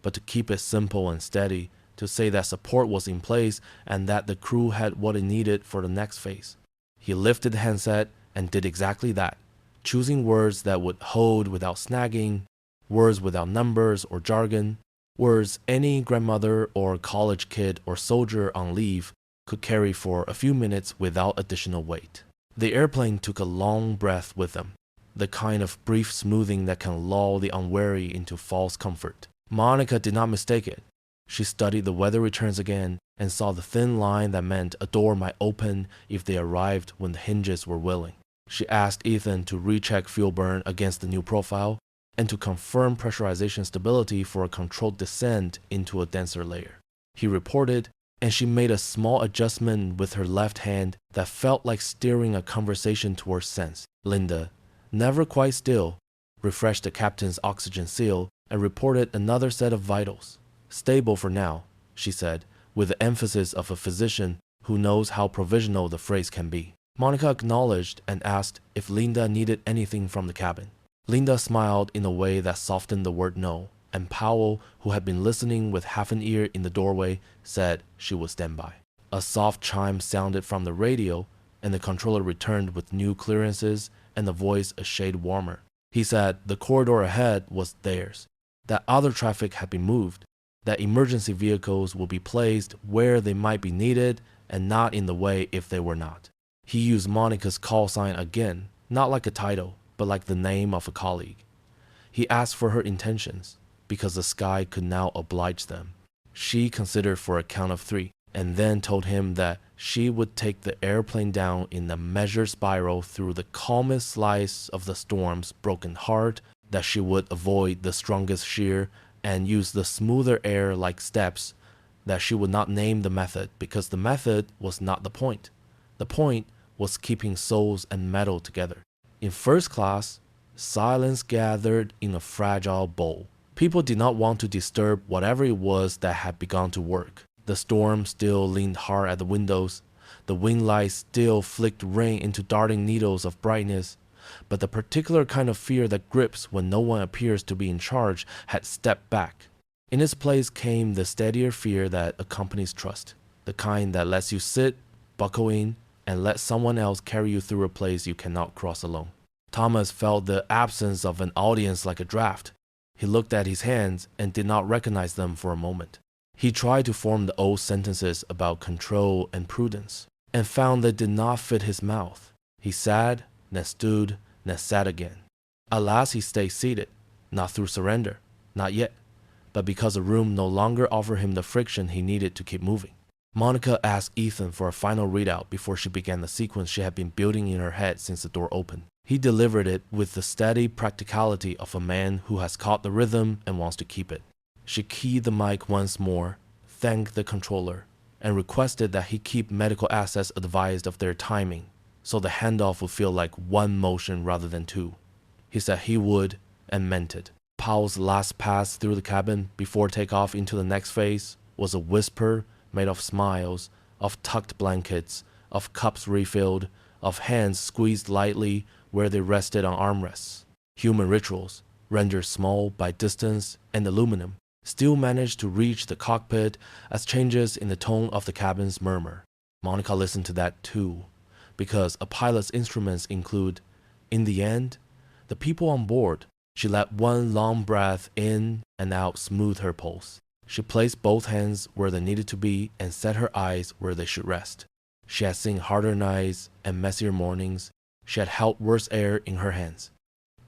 but to keep it simple and steady, to say that support was in place and that the crew had what it needed for the next phase. He lifted the handset and did exactly that, choosing words that would hold without snagging, words without numbers or jargon, words any grandmother or college kid or soldier on leave could carry for a few minutes without additional weight. The airplane took a long breath with them, the kind of brief smoothing that can lull the unwary into false comfort. Monica did not mistake it. She studied the weather returns again and saw the thin line that meant a door might open if they arrived when the hinges were willing. She asked Ethan to recheck fuel burn against the new profile and to confirm pressurization stability for a controlled descent into a denser layer. He reported, and she made a small adjustment with her left hand that felt like steering a conversation towards sense. Linda, never quite still, refreshed the captain's oxygen seal and reported another set of vitals. Stable for now, she said, with the emphasis of a physician who knows how provisional the phrase can be. Monica acknowledged and asked if Linda needed anything from the cabin. Linda smiled in a way that softened the word no, and Powell, who had been listening with half an ear in the doorway, said she would stand by. A soft chime sounded from the radio, and the controller returned with new clearances and the voice a shade warmer. He said the corridor ahead was theirs, that other traffic had been moved, that emergency vehicles would be placed where they might be needed and not in the way if they were not. He used Monica's call sign again, not like a title, but like the name of a colleague. He asked for her intentions, because the sky could now oblige them. She considered for a count of 3, and then told him that she would take the airplane down in a measured spiral through the calmest slice of the storm's broken heart, that she would avoid the strongest shear and use the smoother air like steps, that she would not name the method because the method was not the point. The point was keeping souls and metal together. In first class, silence gathered in a fragile bowl. People did not want to disturb whatever it was that had begun to work. The storm still leaned hard at the windows. The wing lights still flicked rain into darting needles of brightness. But the particular kind of fear that grips when no one appears to be in charge had stepped back. In its place came the steadier fear that accompanies trust. the kind that lets you sit, buckle in, and let someone else carry you through a place you cannot cross alone. Thomas felt the absence of an audience like a draft. He looked at his hands and did not recognize them for a moment. He tried to form the old sentences about control and prudence, and found they did not fit his mouth. He sat, then stood, then sat again. At last he stayed seated, not through surrender, not yet, but because the room no longer offered him the friction he needed to keep moving. Monica asked Ethan for a final readout before she began the sequence she had been building in her head since the door opened. He delivered it with the steady practicality of a man who has caught the rhythm and wants to keep it. She keyed the mic once more, thanked the controller, and requested that he keep medical assets advised of their timing, so the handoff would feel like one motion rather than two. He said he would, and meant it. Powell's last pass through the cabin before takeoff into the next phase was a whisper made of smiles, of tucked blankets, of cups refilled, of hands squeezed lightly where they rested on armrests. Human rituals, rendered small by distance and aluminum, still managed to reach the cockpit as changes in the tone of the cabin's murmur. Monica listened to that too, because a pilot's instruments include, in the end, the people on board. She let one long breath in and out smooth her pulse. She placed both hands where they needed to be and set her eyes where they should rest. She had seen harder nights and messier mornings. She had held worse air in her hands.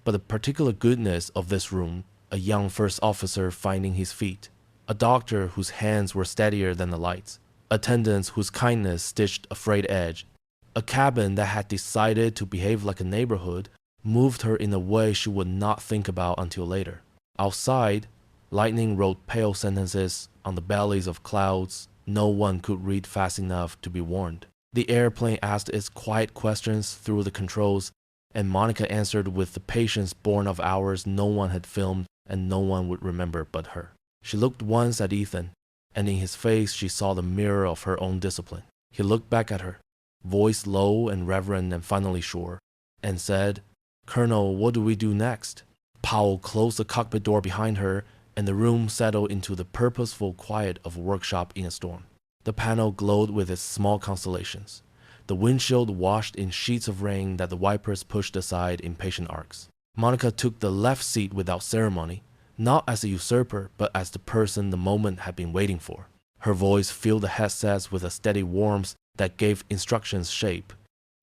But the particular goodness of this room, a young first officer finding his feet, a doctor whose hands were steadier than the lights, attendants whose kindness stitched a frayed edge, a cabin that had decided to behave like a neighborhood, moved her in a way she would not think about until later. Outside, lightning wrote pale sentences on the bellies of clouds no one could read fast enough to be warned. The airplane asked its quiet questions through the controls, and Monica answered with the patience born of hours no one had filmed and no one would remember but her. She looked once at Ethan, and in his face she saw the mirror of her own discipline. He looked back at her, voice low and reverent and finally sure, and said, "Colonel, what do we do next?" Powell closed the cockpit door behind her, and the room settled into the purposeful quiet of a workshop in a storm. The panel glowed with its small constellations. The windshield washed in sheets of rain that the wipers pushed aside in patient arcs. Monica took the left seat without ceremony, not as a usurper, but as the person the moment had been waiting for. Her voice filled the headsets with a steady warmth that gave instructions shape.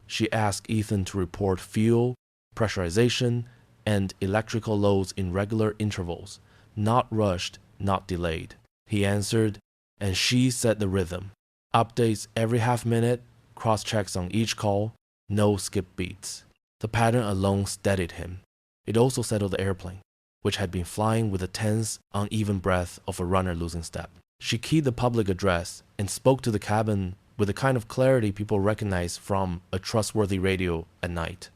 She asked Ethan to report fuel, pressurization, and electrical loads in regular intervals, not rushed, not delayed. He answered, and she set the rhythm. Updates every half minute, cross-checks on each call, no skip beats. The pattern alone steadied him. It also settled the airplane, which had been flying with the tense, uneven breath of a runner losing step. She keyed the public address and spoke to the cabin with the kind of clarity people recognize from a trustworthy radio at night.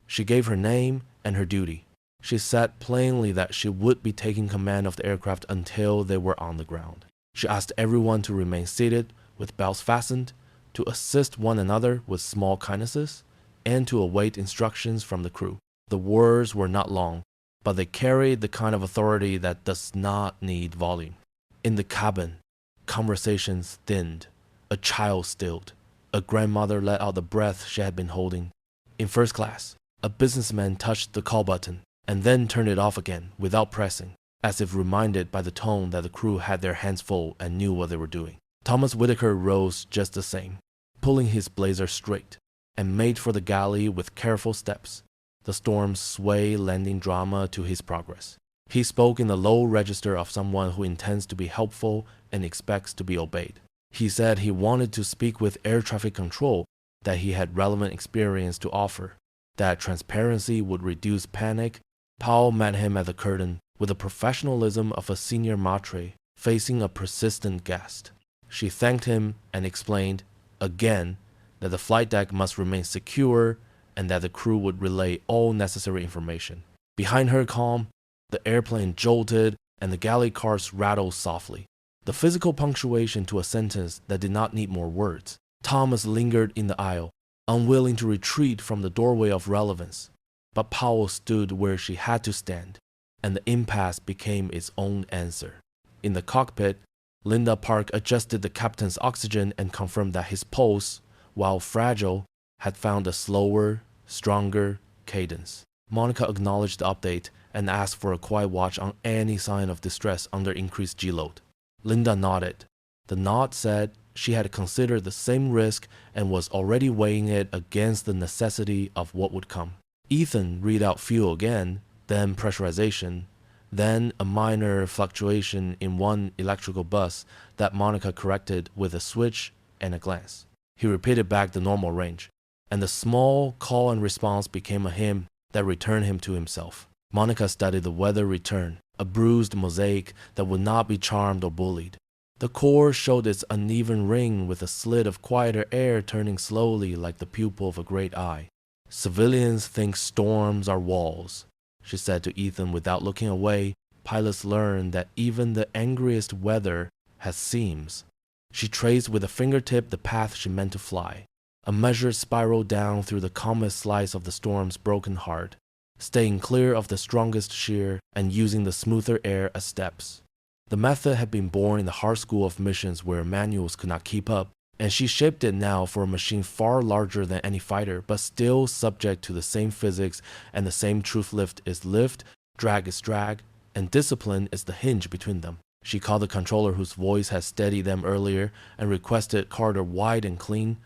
She gave her name and her duty. She said plainly that she would be taking command of the aircraft until they were on the ground. She asked everyone to remain seated with belts fastened, to assist one another with small kindnesses, and to await instructions from the crew. The words were not long, but they carried the kind of authority that does not need volume. In the cabin, conversations thinned. A child stilled. A grandmother let out the breath she had been holding. In first class, a businessman touched the call button and then turned it off again without pressing, as if reminded by the tone that the crew had their hands full and knew what they were doing. Thomas Whitaker rose just the same, pulling his blazer straight, and made for the galley with careful steps, the storm's sway lending drama to his progress. He spoke in the low register of someone who intends to be helpful and expects to be obeyed. He said he wanted to speak with air traffic control, that he had relevant experience to offer, that transparency would reduce panic. Powell met him at the curtain with the professionalism of a senior maitre facing a persistent guest. She thanked him and explained, again, that the flight deck must remain secure and that the crew would relay all necessary information. Behind her calm, the airplane jolted and the galley cars rattled softly. The physical punctuation to a sentence that did not need more words. Thomas lingered in the aisle, unwilling to retreat from the doorway of relevance. But Powell stood where she had to stand, and the impasse became its own answer. In the cockpit, Linda Park adjusted the captain's oxygen and confirmed that his pulse, while fragile, had found a slower, stronger cadence. Monica acknowledged the update and asked for a quiet watch on any sign of distress under increased G-load. Linda nodded. The nod said she had considered the same risk and was already weighing it against the necessity of what would come. Ethan read out fuel again, then pressurization, then a minor fluctuation in one electrical bus that Monica corrected with a switch and a glance. He repeated back the normal range, and the small call and response became a hymn that returned him to himself. Monica studied the weather return, a bruised mosaic that would not be charmed or bullied. The core showed its uneven ring with a slit of quieter air turning slowly like the pupil of a great eye. Civilians think storms are walls, she said to Ethan without looking away. Pilots learn that even the angriest weather has seams. She traced with a fingertip the path she meant to fly, a measured spiral down through the calmest slice of the storm's broken heart, staying clear of the strongest shear and using the smoother air as steps. The method had been born in the hard school of missions where manuals could not keep up, and she shaped it now for a machine far larger than any fighter, but still subject to the same physics and the same truth. Lift is lift, drag is drag, and discipline is the hinge between them. She called the controller whose voice had steadied them earlier and requested corridor wide and clean,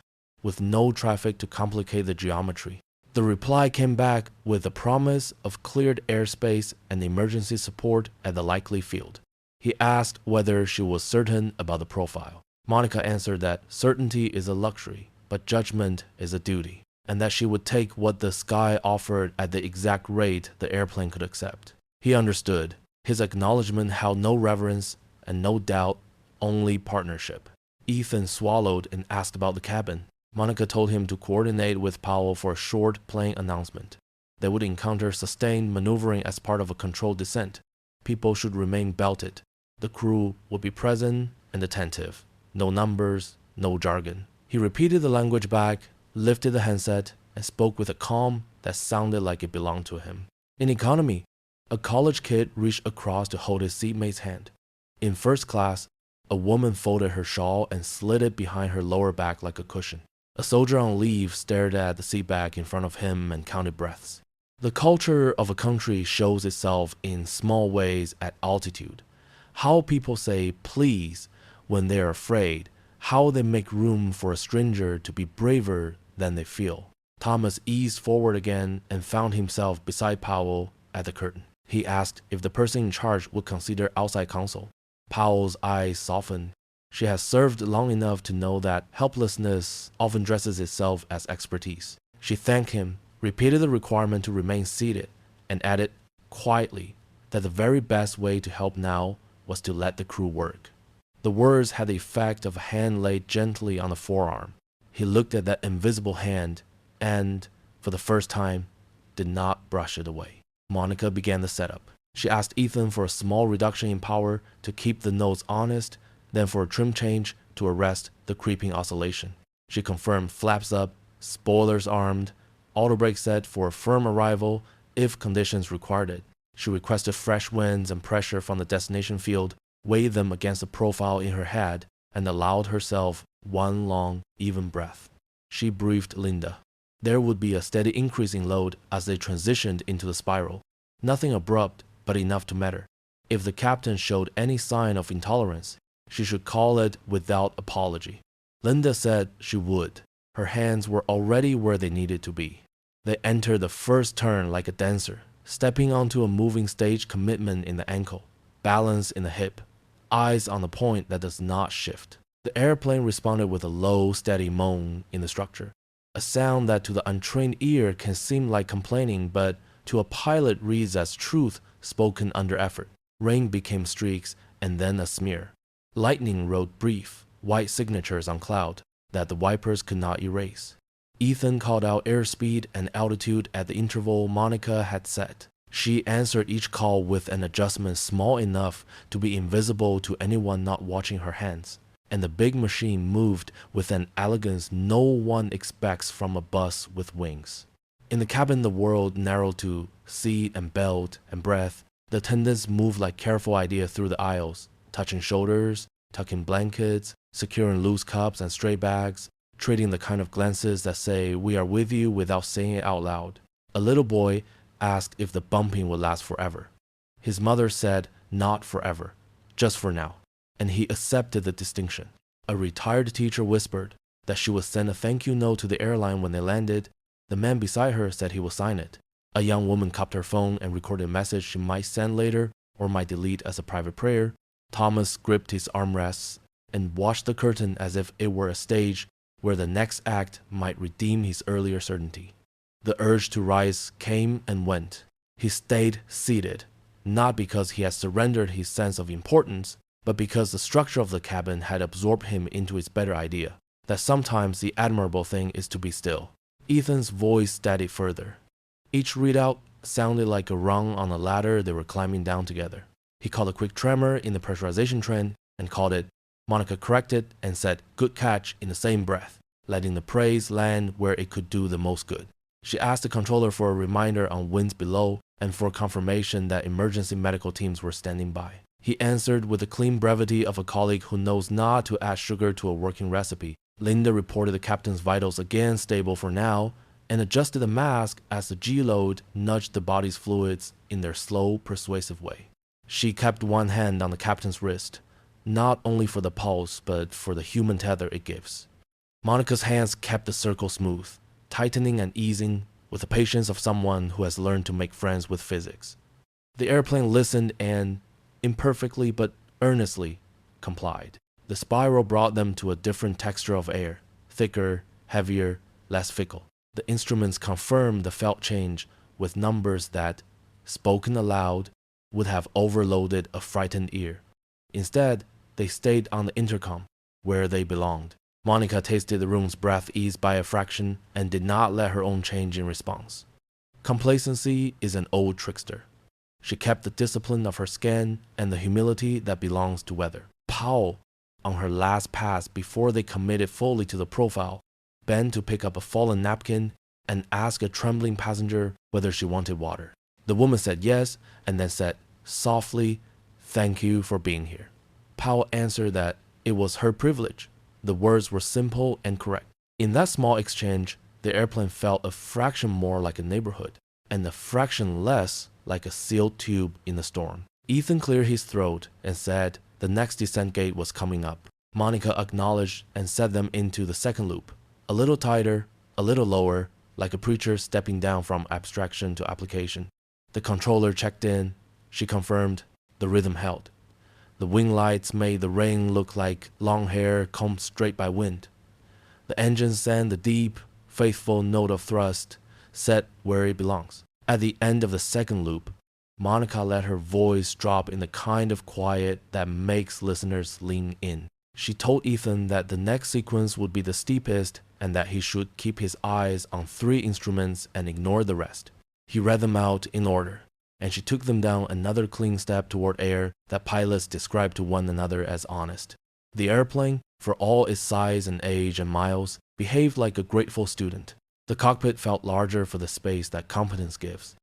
with no traffic to complicate the geometry. The reply came back with the promise of cleared airspace and emergency support at the likely field. He asked whether she was certain about the profile. Monica answered that certainty is a luxury, but judgment is a duty, and that she would take what the sky offered at the exact rate the airplane could accept. He understood. His acknowledgement held no reverence and no doubt, only partnership. Ethan swallowed and asked about the cabin. Monica told him to coordinate with Powell for a short plane announcement. They would encounter sustained maneuvering as part of a controlled descent. People should remain belted. The crew would be present and attentive. No numbers, no jargon. He repeated the language back, lifted the handset, and spoke with a calm that sounded like it belonged to him. In economy, a college kid reached across to hold his seatmate's hand. In first class, a woman folded her shawl and slid it behind her lower back like a cushion. A soldier on leave stared at the seat back in front of him and counted breaths. The culture of a country shows itself in small ways at altitude. How people say please when they are afraid, how they make room for a stranger to be braver than they feel. Thomas eased forward again and found himself beside Powell at the curtain. He asked if the person in charge would consider outside counsel. Powell's eyes softened. She has served long enough to know that helplessness often dresses itself as expertise. She thanked him, repeated the requirement to remain seated, and added quietly that the very best way to help now was to let the crew work. The words had the effect of a hand laid gently on the forearm. He looked at that invisible hand and, for the first time, did not brush it away. Monica began the setup. She asked Ethan for a small reduction in power to keep the notes honest, then for a trim change to arrest the creeping oscillation. She confirmed flaps up, spoilers armed, auto brake set for a firm arrival if conditions required it. She requested fresh winds and pressure from the destination field, weighed them against the profile in her head, and allowed herself one long, even breath. She briefed Linda. There would be a steady increase in load as they transitioned into the spiral. Nothing abrupt, but enough to matter. If the captain showed any sign of intolerance, she should call it without apology. Linda said she would. Her hands were already where they needed to be. They entered the first turn like a dancer, stepping onto a moving stage, commitment in the ankle, balance in the hip, eyes on the point that does not shift. The airplane responded with a low, steady moan in the structure, a sound that to the untrained ear can seem like complaining, but to a pilot reads as truth spoken under effort. Rain became streaks and then a smear. Lightning wrote brief, white signatures on cloud that the wipers could not erase. Ethan called out airspeed and altitude at the interval Monica had set. She answered each call with an adjustment small enough to be invisible to anyone not watching her hands, and the big machine moved with an elegance no one expects from a bus with wings. In the cabin, the world narrowed to seat and belt and breath. The attendants moved like careful ideas through the aisles, touching shoulders, tucking blankets, securing loose cups and stray bags, trading the kind of glances that say, "We are with you," without saying it out loud. A little boy asked if the bumping would last forever. His mother said, "Not forever, just for now," and he accepted the distinction. A retired teacher whispered that she would send a thank you note to the airline when they landed. The man beside her said he would sign it. A young woman cupped her phone and recorded a message she might send later or might delete as a private prayer. Thomas gripped his armrests and watched the curtain as if it were a stage where the next act might redeem his earlier certainty. The urge to rise came and went. He stayed seated, not because he had surrendered his sense of importance, but because the structure of the cabin had absorbed him into its better idea, that sometimes the admirable thing is to be still. Ethan's voice steadied further. Each readout sounded like a rung on a ladder they were climbing down together. He called a quick tremor in the pressurization trend and called it. Monica corrected and said, "Good catch," in the same breath, letting the praise land where it could do the most good. She asked the controller for a reminder on winds below and for confirmation that emergency medical teams were standing by. He answered with the clean brevity of a colleague who knows not to add sugar to a working recipe. Linda reported the captain's vitals again stable for now and adjusted the mask as the G-load nudged the body's fluids in their slow, persuasive way. She kept one hand on the captain's wrist, not only for the pulse, but for the human tether it gives. Monica's hands kept the circle smooth, tightening and easing with the patience of someone who has learned to make friends with physics. The airplane listened and, imperfectly but earnestly, complied. The spiral brought them to a different texture of air, thicker, heavier, less fickle. The instruments confirmed the felt change with numbers that, spoken aloud, would have overloaded a frightened ear. Instead, they stayed on the intercom, where they belonged. Monica tasted the room's breath ease by a fraction and did not let her own change in response. Complacency is an old trickster. She kept the discipline of her skin and the humility that belongs to weather. Powell, on her last pass before they committed fully to the profile, bent to pick up a fallen napkin and ask a trembling passenger whether she wanted water. The woman said yes and then said, softly, "Thank you for being here." Powell answered that it was her privilege. The words were simple and correct. In that small exchange, the airplane felt a fraction more like a neighborhood, and a fraction less like a sealed tube in a storm. Ethan cleared his throat and said the next descent gate was coming up. Monica acknowledged and set them into the second loop, a little tighter, a little lower, like a preacher stepping down from abstraction to application. The controller checked in. She confirmed the rhythm held. The wing lights made the rain look like long hair combed straight by wind. The engine sent the deep, faithful note of thrust, set where it belongs. At the end of the second loop, Monica let her voice drop in the kind of quiet that makes listeners lean in. She told Ethan that the next sequence would be the steepest and that he should keep his eyes on 3 instruments and ignore the rest. He read them out in order, and she took them down another clean step toward air that pilots describe to one another as honest. The airplane, for all its size and age and miles, behaved like a grateful student. The cockpit felt larger for the space that competence gives.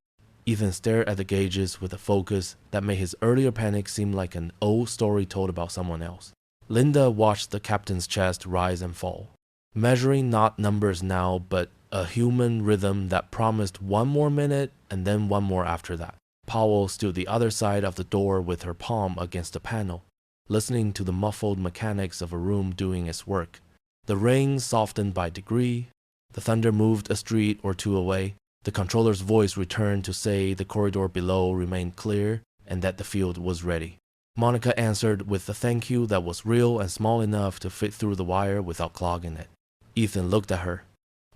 Ethan stared at the gauges with a focus that made his earlier panic seem like an old story told about someone else. Linda watched the captain's chest rise and fall, measuring not numbers now, but a human rhythm that promised 1 more minute and then 1 more after that. Powell stood the other side of the door with her palm against the panel, listening to the muffled mechanics of a room doing its work. The rain softened by degree. The thunder moved a street or 2 away. The controller's voice returned to say the corridor below remained clear and that the field was ready. Monica answered with a thank you that was real and small enough to fit through the wire without clogging it. Ethan looked at her,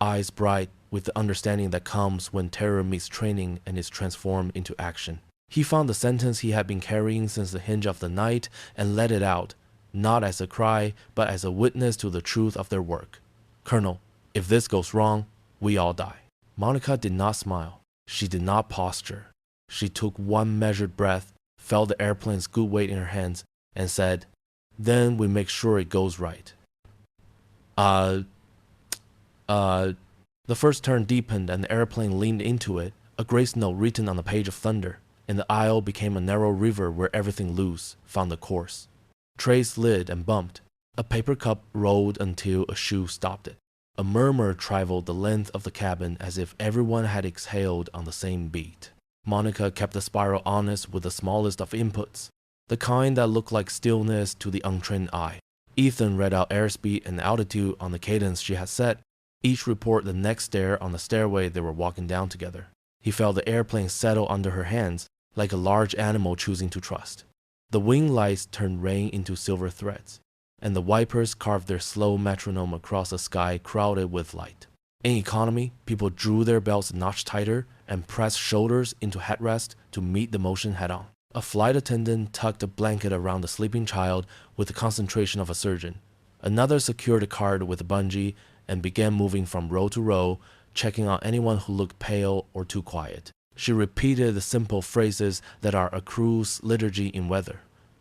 eyes bright with the understanding that comes when terror meets training and is transformed into action. He found the sentence he had been carrying since the hinge of the night and let it out, not as a cry, but as a witness to the truth of their work. "Colonel, if this goes wrong, we all die." Monica did not smile. She did not posture. She took 1 measured breath, felt the airplane's good weight in her hands, and said, "Then we make sure it goes right." The first turn deepened and the airplane leaned into it, a grace note written on a page of thunder, and the aisle became a narrow river where everything loose found a course. Tray slid and bumped. A paper cup rolled until a shoe stopped it. A murmur traveled the length of the cabin as if everyone had exhaled on the same beat. Monica kept the spiral honest with the smallest of inputs, the kind that looked like stillness to the untrained eye. Ethan read out airspeed and altitude on the cadence she had set, each report the next stair on the stairway they were walking down together. He felt the airplane settle under her hands, like a large animal choosing to trust. The wing lights turned rain into silver threads, and the wipers carved their slow metronome across a sky crowded with light. In economy, people drew their belts a notch tighter and pressed shoulders into headrest to meet the motion head-on. A flight attendant tucked a blanket around the sleeping child with the concentration of a surgeon. Another secured a card with a bungee and began moving from row to row, checking on anyone who looked pale or too quiet. She repeated the simple phrases that are a crew's liturgy in weather.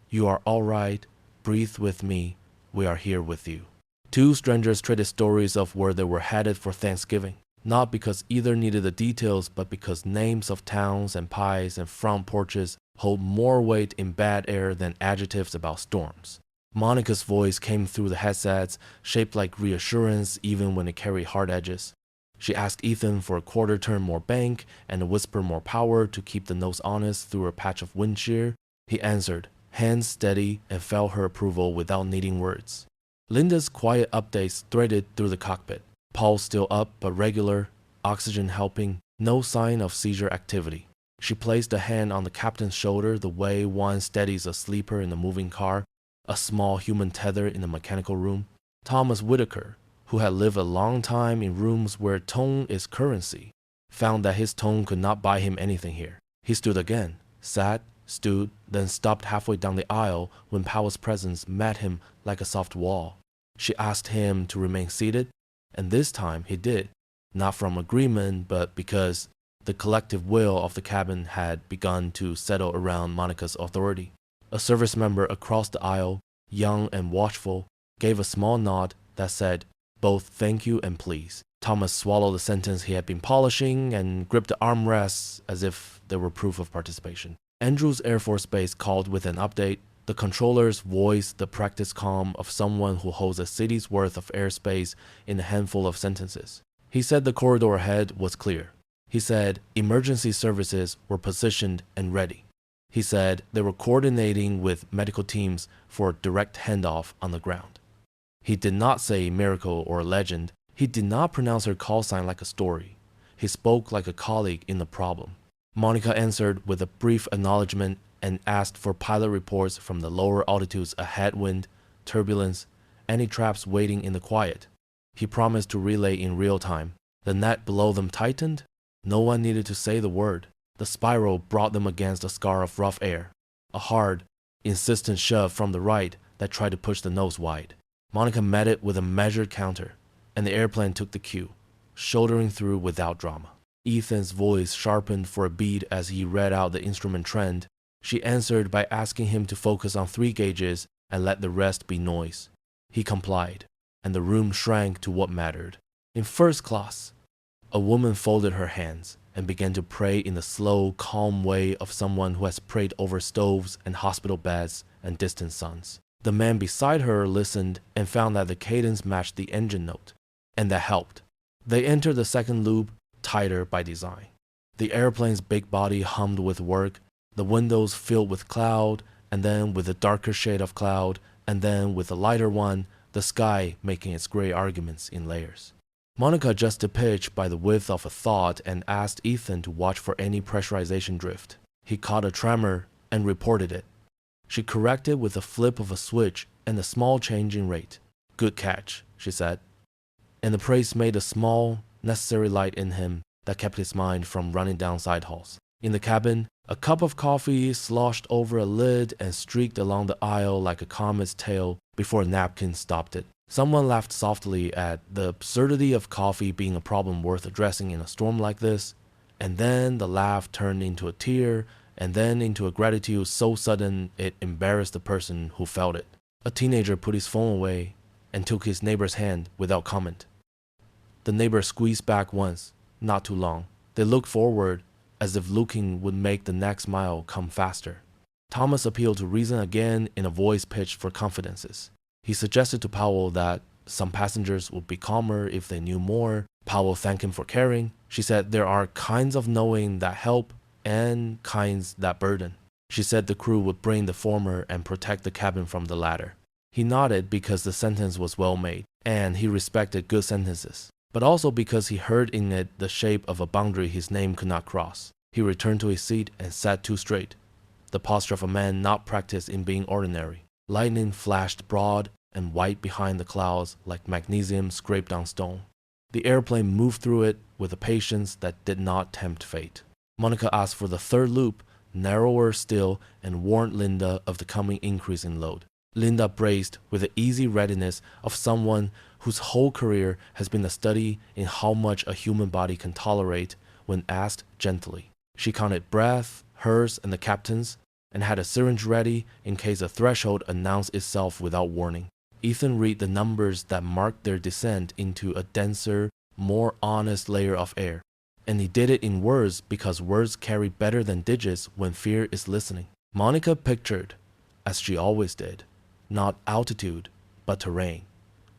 You are all right. Breathe with me. We are here with you. Two strangers traded stories of where they were headed for Thanksgiving, not because either needed the details, but because names of towns and pies and front porches hold more weight in bad air than adjectives about storms. Monica's voice came through the headsets, shaped like reassurance even when it carried hard edges. She asked Ethan for a quarter turn more bank and a whisper more power to keep the nose honest through a patch of wind shear. He answered, hands steady, and felt her approval without needing words. Linda's quiet updates threaded through the cockpit. Pulse still up but regular, oxygen helping, no sign of seizure activity. She placed a hand on the captain's shoulder the way one steadies a sleeper in a moving car, a small human tether in a mechanical room. Thomas Whitaker, who had lived a long time in rooms where tone is currency, found that his tone could not buy him anything here. He stood again, sat, stood, then stopped halfway down the aisle when Powell's presence met him like a soft wall. She asked him to remain seated, and this time he did, not from agreement, but because the collective will of the cabin had begun to settle around Monica's authority. A service member across the aisle, young and watchful, gave a small nod that said both thank you and please. Thomas swallowed the sentence he had been polishing and gripped the armrests as if they were proof of participation. Andrews Air Force Base called with an update. The controllers voiced the practice calm of someone who holds a city's worth of airspace in a handful of sentences. He said the corridor ahead was clear. He said emergency services were positioned and ready. He said they were coordinating with medical teams for a direct handoff on the ground. He did not say miracle or legend. He did not pronounce her call sign like a story. He spoke like a colleague in the problem. Monica answered with a brief acknowledgement and asked for pilot reports from the lower altitudes of headwind, turbulence, any traps waiting in the quiet. He promised to relay in real time. The net below them tightened. No one needed to say the word. The spiral brought them against a scar of rough air, a hard, insistent shove from the right that tried to push the nose wide. Monica met it with a measured counter, and the airplane took the cue, shouldering through without drama. Ethan's voice sharpened for a beat as he read out the instrument trend. She answered by asking him to focus on 3 gauges and let the rest be noise. He complied, and the room shrank to what mattered. In first class, a woman folded her hands and began to pray in the slow, calm way of someone who has prayed over stoves and hospital beds and distant suns. The man beside her listened and found that the cadence matched the engine note, and that helped. They entered the second loop, tighter by design. The airplane's big body hummed with work, the windows filled with cloud, and then with a darker shade of cloud, and then with a lighter one, the sky making its gray arguments in layers. Monica adjusted pitch by the width of a thought and asked Ethan to watch for any pressurization drift. He caught a tremor and reported it. She corrected with a flip of a switch and a small change in rate. Good catch, she said. And the praise made a small, necessary light in him that kept his mind from running down side halls. In the cabin, a cup of coffee sloshed over a lid and streaked along the aisle like a comet's tail before a napkin stopped it. Someone laughed softly at the absurdity of coffee being a problem worth addressing in a storm like this, and then the laugh turned into a tear, and then into a gratitude so sudden it embarrassed the person who felt it. A teenager put his phone away and took his neighbor's hand without comment. The neighbor squeezed back once, not too long. They looked forward, as if looking would make the next mile come faster. Thomas appealed to reason again in a voice pitched for confidences. He suggested to Powell that some passengers would be calmer if they knew more. Powell thanked him for caring. She said there are kinds of knowing that help and kinds that burden. She said the crew would bring the former and protect the cabin from the latter. He nodded because the sentence was well made, and he respected good sentences, but also because he heard in it the shape of a boundary his name could not cross. He returned to his seat and sat too straight, the posture of a man not practiced in being ordinary. Lightning flashed broad and white behind the clouds like magnesium scraped on stone. The airplane moved through it with a patience that did not tempt fate. Monica asked for the third loop, narrower still, and warned Linda of the coming increase in load. Linda braced with the easy readiness of someone whose whole career has been a study in how much a human body can tolerate when asked gently. She counted breath, hers and the captain's, and had a syringe ready in case a threshold announced itself without warning. Ethan read the numbers that marked their descent into a denser, more honest layer of air. And he did it in words because words carry better than digits when fear is listening. Monica pictured, as she always did, not altitude, but terrain.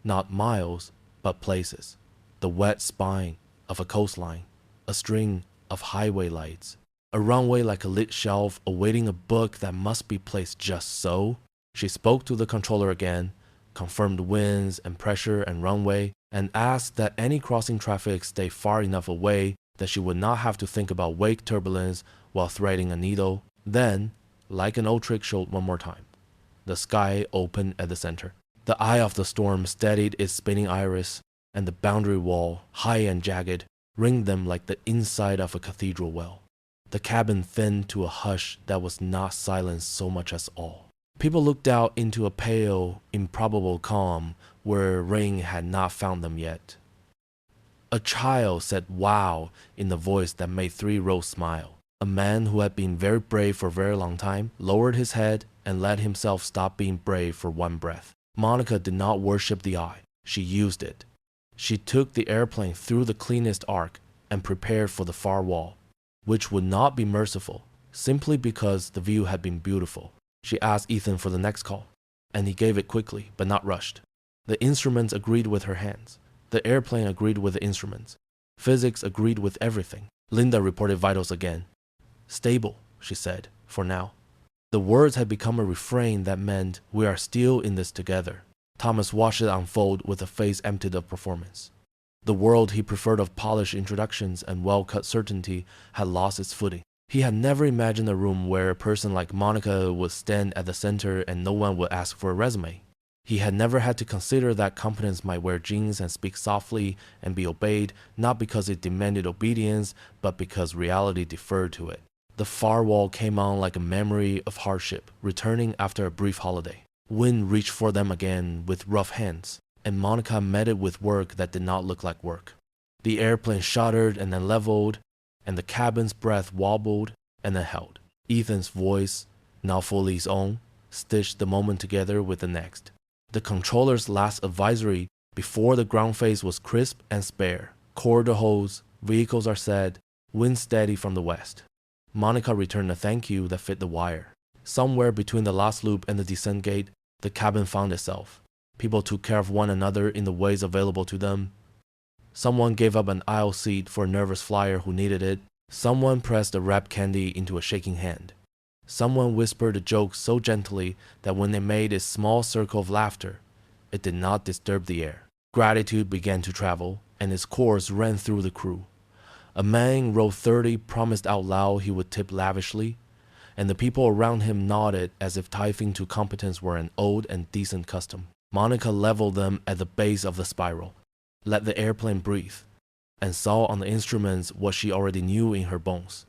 Not miles, but places. The wet spine of a coastline. A string of highway lights. A runway like a lit shelf awaiting a book that must be placed just so. She spoke to the controller again, confirmed winds and pressure and runway, and asked that any crossing traffic stay far enough away that she would not have to think about wake turbulence while threading a needle. Then, like an old trick showed one more time, the sky opened at the center. The eye of the storm steadied its spinning iris, and the boundary wall, high and jagged, ringed them like the inside of a cathedral well. The cabin thinned to a hush that was not silence so much as awe. People looked out into a pale, improbable calm where rain had not found them yet. A child said "wow" in the voice that made 3 rows smile. A man who had been very brave for a very long time lowered his head and let himself stop being brave for one breath. Monica did not worship the eye. She used it. She took the airplane through the cleanest arc and prepared for the far wall, which would not be merciful, simply because the view had been beautiful. She asked Ethan for the next call, and he gave it quickly, but not rushed. The instruments agreed with her hands. The airplane agreed with the instruments. Physics agreed with everything. Linda reported vitals again. Stable, she said, for now. The words had become a refrain that meant we are still in this together. Thomas watched it unfold with a face emptied of performance. The world he preferred of polished introductions and well-cut certainty had lost its footing. He had never imagined a room where a person like Monica would stand at the center and no one would ask for a resume. He had never had to consider that competence might wear jeans and speak softly and be obeyed, not because it demanded obedience, but because reality deferred to it. The far wall came on like a memory of hardship, returning after a brief holiday. Wind reached for them again with rough hands, and Monica met it with work that did not look like work. The airplane shuddered and then leveled, and the cabin's breath wobbled and then held. Ethan's voice, now fully his own, stitched the moment together with the next. The controller's last advisory before the ground face was crisp and spare. Corridor holds, vehicles are set, wind steady from the west. Monica returned a thank you that fit the wire. Somewhere between the last loop and the descent gate, the cabin found itself. People took care of one another in the ways available to them. Someone gave up an aisle seat for a nervous flyer who needed it. Someone pressed a wrapped candy into a shaking hand. Someone whispered a joke so gently that when it made its small circle of laughter, it did not disturb the air. Gratitude began to travel, and its course ran through the crew. A man in row 30 promised out loud he would tip lavishly, and the people around him nodded as if tithing to competence were an old and decent custom. Monica leveled them at the base of the spiral, let the airplane breathe, and saw on the instruments what she already knew in her bones.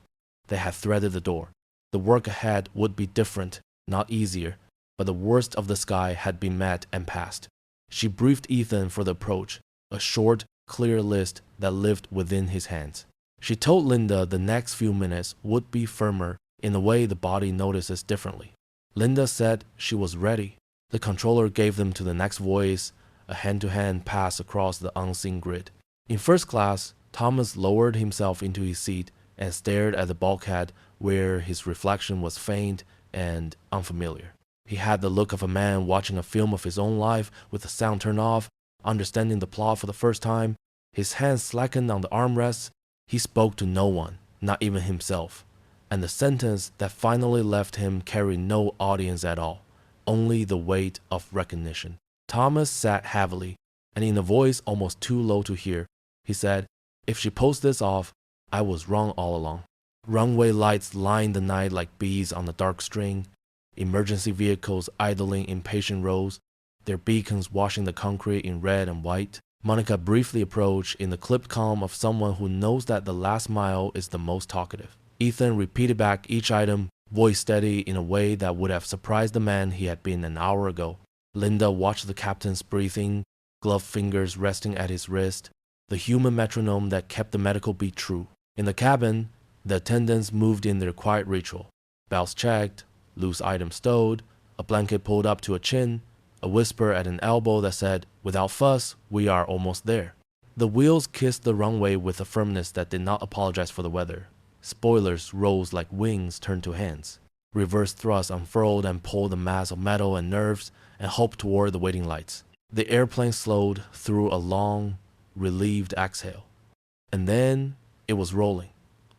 They had threaded the door. The work ahead would be different, not easier, but the worst of the sky had been met and passed. She briefed Ethan for the approach, a short, clear list that lived within his hands. She told Linda the next few minutes would be firmer in a way the body notices differently. Linda said she was ready. The controller gave them to the next voice, a hand-to-hand pass across the unseen grid. In first class, Thomas lowered himself into his seat and stared at the bulkhead where his reflection was faint and unfamiliar. He had the look of a man watching a film of his own life with the sound turned off, understanding the plot for the first time. His hands slackened on the armrests. He spoke to no one, not even himself. And the sentence that finally left him carried no audience at all, only the weight of recognition. Thomas sat heavily, and in a voice almost too low to hear, he said, "If she pulls this off, I was wrong all along." Runway lights lined the night like bees on a dark string. Emergency vehicles idling in patient rows, their beacons washing the concrete in red and white. Monica briefly approached in the clipped calm of someone who knows that the last mile is the most talkative. Ethan repeated back each item, voice steady in a way that would have surprised the man he had been an hour ago. Linda watched the captain's breathing, gloved fingers resting at his wrist, the human metronome that kept the medical beat true. In the cabin, the attendants moved in their quiet ritual. Bells checked, loose items stowed, a blanket pulled up to a chin, a whisper at an elbow that said, "Without fuss, we are almost there." The wheels kissed the runway with a firmness that did not apologize for the weather. Spoilers rose like wings turned to hands. Reverse thrust unfurled and pulled the mass of metal and nerves and hoped toward the waiting lights. The airplane slowed through a long, relieved exhale. And then it was rolling.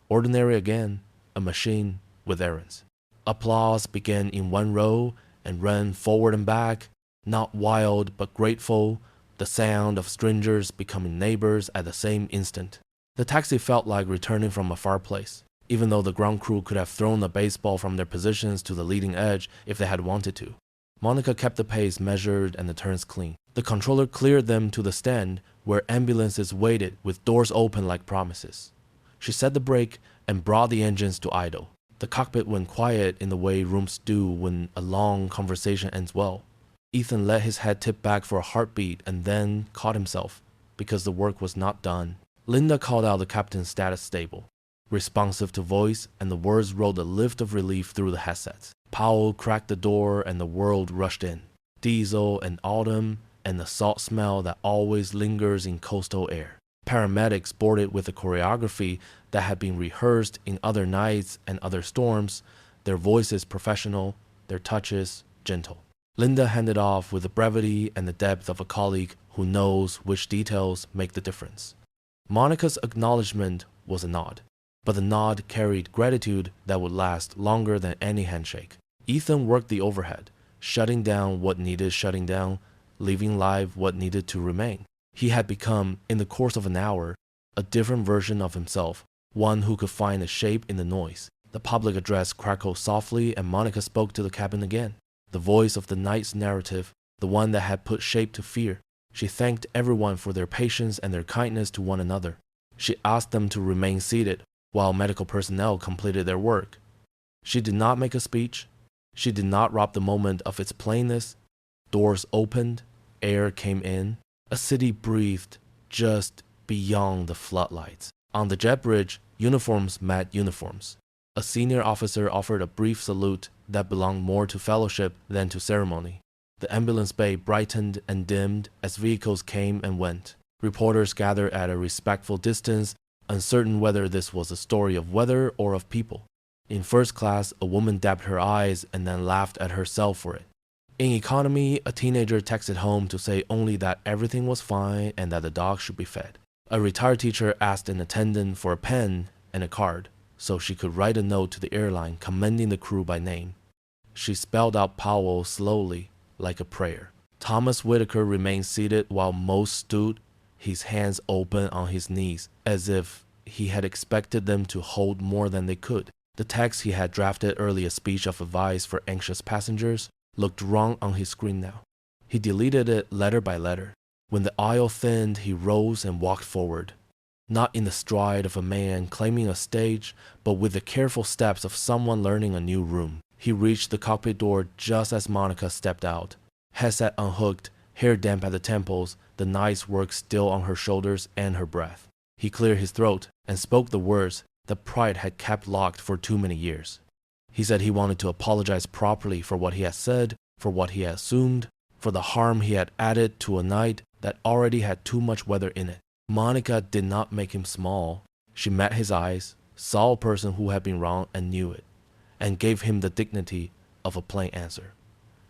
Ordinary again, a machine with errands. Applause began in one row and ran forward and back, not wild but grateful, the sound of strangers becoming neighbors at the same instant. The taxi felt like returning from a far place, even though the ground crew could have thrown a baseball from their positions to the leading edge if they had wanted to. Monica kept the pace measured and the turns clean. The controller cleared them to the stand where ambulances waited with doors open like promises. She set the brake and brought the engines to idle. The cockpit went quiet in the way rooms do when a long conversation ends well. Ethan let his head tip back for a heartbeat and then caught himself because the work was not done. Linda called out the captain's status stable, responsive to voice, and the words rolled a lift of relief through the headsets. Powell cracked the door and the world rushed in. Diesel and autumn and the salt smell that always lingers in coastal air. Paramedics boarded with a choreography that had been rehearsed in other nights and other storms, their voices professional, their touches gentle. Linda handed off with the brevity and the depth of a colleague who knows which details make the difference. Monica's acknowledgement was a nod, but the nod carried gratitude that would last longer than any handshake. Ethan worked the overhead, shutting down what needed shutting down, leaving live what needed to remain. He had become, in the course of an hour, a different version of himself, one who could find a shape in the noise. The public address crackled softly and Monica spoke to the cabin again. The voice of the night's narrative, the one that had put shape to fear. She thanked everyone for their patience and their kindness to one another. She asked them to remain seated while medical personnel completed their work. She did not make a speech. She did not rob the moment of its plainness. Doors opened, air came in. A city breathed just beyond the floodlights. On the jet bridge, uniforms met uniforms. A senior officer offered a brief salute that belonged more to fellowship than to ceremony. The ambulance bay brightened and dimmed as vehicles came and went. Reporters gathered at a respectful distance, uncertain whether this was a story of weather or of people. In first class, a woman dabbed her eyes and then laughed at herself for it. In economy, a teenager texted home to say only that everything was fine and that the dog should be fed. A retired teacher asked an attendant for a pen and a card so she could write a note to the airline commending the crew by name. She spelled out Powell slowly, like a prayer. Thomas Whitaker remained seated while most stood, his hands open on his knees, as if he had expected them to hold more than they could. The text he had drafted early, a speech of advice for anxious passengers, looked wrong on his screen now. He deleted it letter by letter. When the aisle thinned, he rose and walked forward, not in the stride of a man claiming a stage, but with the careful steps of someone learning a new room. He reached the cockpit door just as Monica stepped out. Headset unhooked, hair damp at the temples, the night's work still on her shoulders and her breath. He cleared his throat and spoke the words that pride had kept locked for too many years. He said he wanted to apologize properly for what he had said, for what he had assumed, for the harm he had added to a night that already had too much weather in it. Monica did not make him small. She met his eyes, saw a person who had been wrong and knew it, and gave him the dignity, of a plain answer.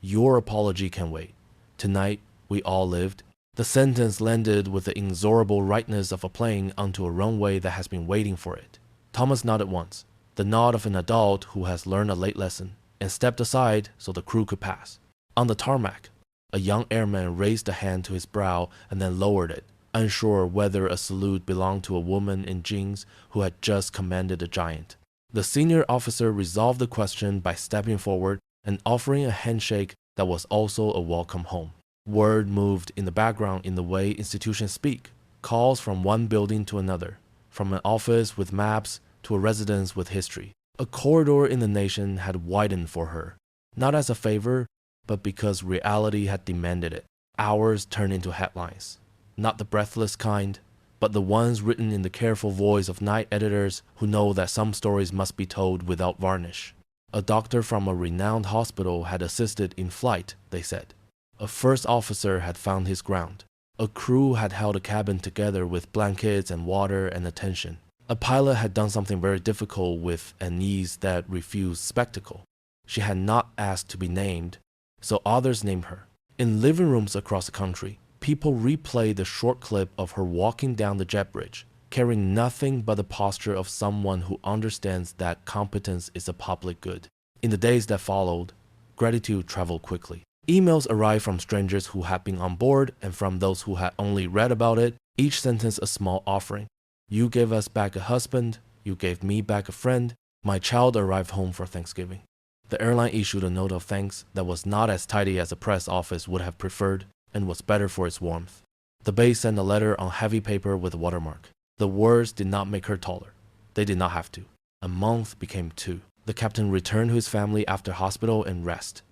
Your apology can wait. Tonight, we all lived. The sentence landed with the inexorable rightness of a plane onto a runway that has been waiting for it. Thomas nodded once, the nod of an adult who has learned a late lesson, and stepped aside so the crew could pass. On the tarmac, a young airman raised a hand to his brow and then lowered it, unsure whether a salute belonged to a woman in jeans who had just commanded a giant. The senior officer resolved the question by stepping forward and offering a handshake that was also a welcome home. Word moved in the background in the way institutions speak, calls from one building to another, from an office with maps to a residence with history. A corridor in the nation had widened for her, not as a favor, but because reality had demanded it. Hours turned into headlines, not the breathless kind, but the ones written in the careful voice of night editors who know that some stories must be told without varnish. A doctor from a renowned hospital had assisted in flight, they said. A first officer had found his ground. A crew had held a cabin together with blankets and water and attention. A pilot had done something very difficult with an ease that refused spectacle. She had not asked to be named, so others named her. In living rooms across the country, people replayed the short clip of her walking down the jet bridge, carrying nothing but the posture of someone who understands that competence is a public good. In the days that followed, gratitude traveled quickly. Emails arrived from strangers who had been on board and from those who had only read about it, each sentence a small offering. You gave us back a husband, you gave me back a friend, my child arrived home for Thanksgiving. The airline issued a note of thanks that was not as tidy as a press office would have preferred and was better for its warmth. The base sent a letter on heavy paper with a watermark. The words did not make her taller. They did not have to. A month became 2. The captain returned to his family after hospital and rest,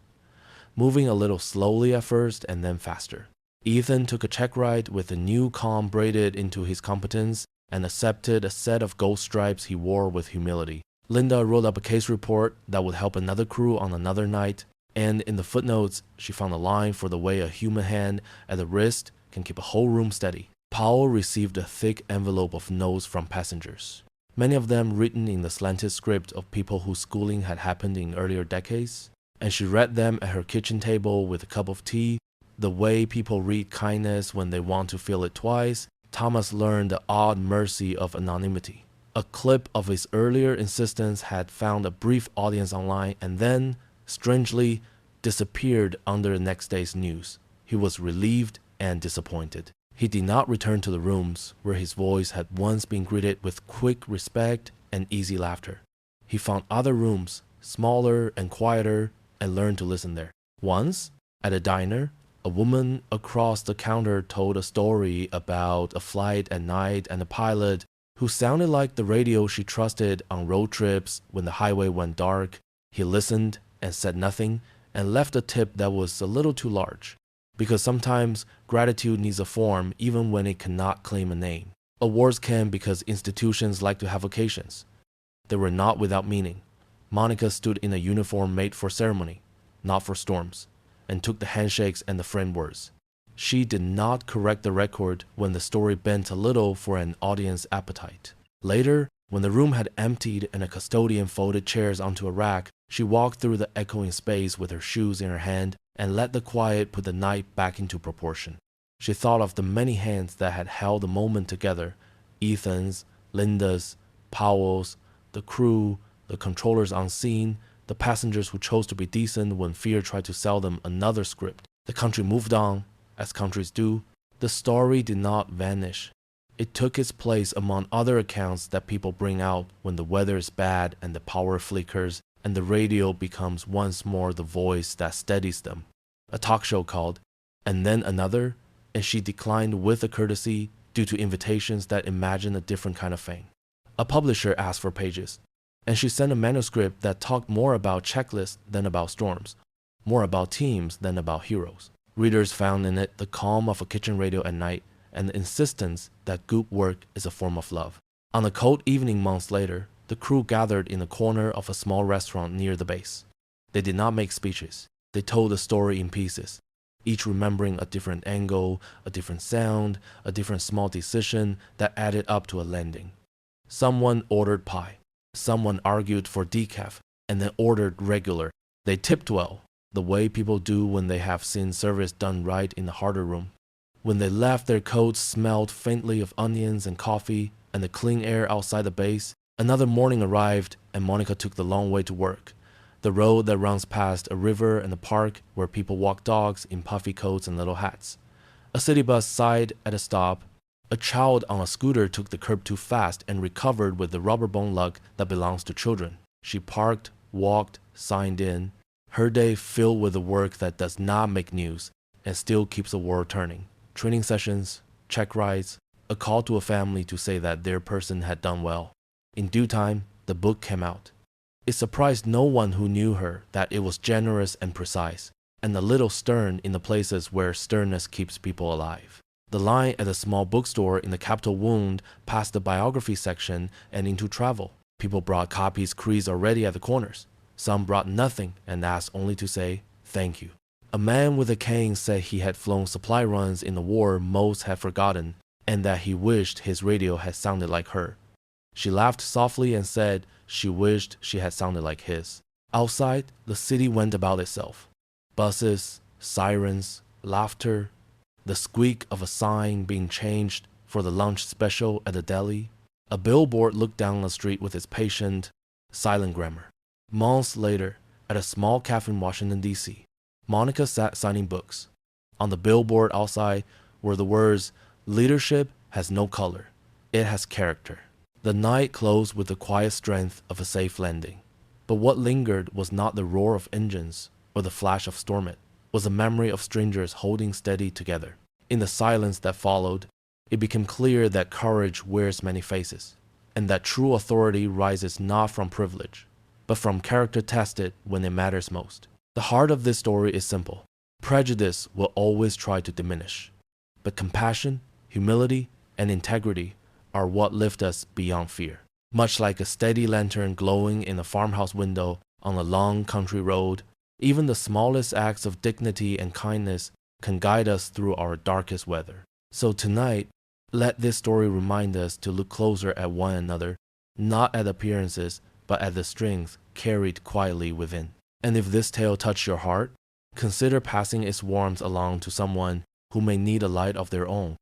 moving a little slowly at first and then faster. Ethan took a check ride with a new calm braided into his competence and accepted a set of gold stripes he wore with humility. Linda wrote up a case report that would help another crew on another night, and in the footnotes, she found a line for the way a human hand at the wrist can keep a whole room steady. Powell received a thick envelope of notes from passengers, many of them written in the slanted script of people whose schooling had happened in earlier decades, and she read them at her kitchen table with a cup of tea. The way people read kindness when they want to feel it twice, Thomas learned the odd mercy of anonymity. A clip of his earlier insistence had found a brief audience online and then, strangely, disappeared under the next day's news. He was relieved and disappointed. He did not return to the rooms where his voice had once been greeted with quick respect and easy laughter. He found other rooms, smaller and quieter, and learned to listen there. Once, at a diner, a woman across the counter told a story about a flight at night and a pilot who sounded like the radio she trusted on road trips when the highway went dark. He listened and said nothing and left a tip that was a little too large, because sometimes gratitude needs a form even when it cannot claim a name. Awards came because institutions like to have occasions. They were not without meaning. Monica stood in a uniform made for ceremony, not for storms, and took the handshakes and the framed words. She did not correct the record when the story bent a little for an audience appetite. Later, when the room had emptied and a custodian folded chairs onto a rack, she walked through the echoing space with her shoes in her hand and let the quiet put the night back into proportion. She thought of the many hands that had held the moment together: Ethan's, Linda's, Powell's, the crew, the controllers on scene, the passengers who chose to be decent when fear tried to sell them another script. The country moved on, as countries do. The story did not vanish. It took its place among other accounts that people bring out when the weather is bad and the power flickers and the radio becomes once more the voice that steadies them. A talk show called, and then another, and she declined with a courtesy due to invitations that imagined a different kind of fame. A publisher asked for pages, and she sent a manuscript that talked more about checklists than about storms, more about teams than about heroes. Readers found in it the calm of a kitchen radio at night and the insistence that good work is a form of love. On a cold evening months later, the crew gathered in a corner of a small restaurant near the base. They did not make speeches. They told the story in pieces, each remembering a different angle, a different sound, a different small decision that added up to a landing. Someone ordered pie. Someone argued for decaf and then ordered regular. They tipped well, the way people do when they have seen service done right in the harder room. When they left, their coats smelled faintly of onions and coffee and the clean air outside the base. Another morning arrived, and Monica took the long way to work, the road that runs past a river and a park where people walk dogs in puffy coats and little hats. A city bus sighed at a stop. A child on a scooter took the curb too fast and recovered with the rubber bone luck that belongs to children. She parked, walked, signed in, her day filled with the work that does not make news and still keeps the world turning. Training sessions, check rides, a call to a family to say that their person had done well. In due time, the book came out. It surprised no one who knew her that it was generous and precise, and a little stern in the places where sternness keeps people alive. The line at a small bookstore in the capital wound past the biography section and into travel. People brought copies creased already at the corners. Some brought nothing and asked only to say, "Thank you." A man with a cane said he had flown supply runs in the war most had forgotten, and that he wished his radio had sounded like her. She laughed softly and said she wished she had sounded like his. Outside, the city went about itself. Buses, sirens, laughter, the squeak of a sign being changed for the lunch special at the deli. A billboard looked down the street with its patient, silent grammar. Months later, at a small cafe in Washington, D.C., Monica sat signing books. On the billboard outside were the words, "Leadership has no color. It has character." The night closed with the quiet strength of a safe landing. But what lingered was not the roar of engines or the flash of storm. It was a memory of strangers holding steady together. In the silence that followed, it became clear that courage wears many faces, and that true authority rises not from privilege, but from character tested when it matters most. The heart of this story is simple. Prejudice will always try to diminish, but compassion, humility, and integrity are what lift us beyond fear. Much like a steady lantern glowing in a farmhouse window on a long country road, even the smallest acts of dignity and kindness can guide us through our darkest weather. So tonight, let this story remind us to look closer at one another, not at appearances, but at the strength carried quietly within. And if this tale touched your heart, consider passing its warmth along to someone who may need a light of their own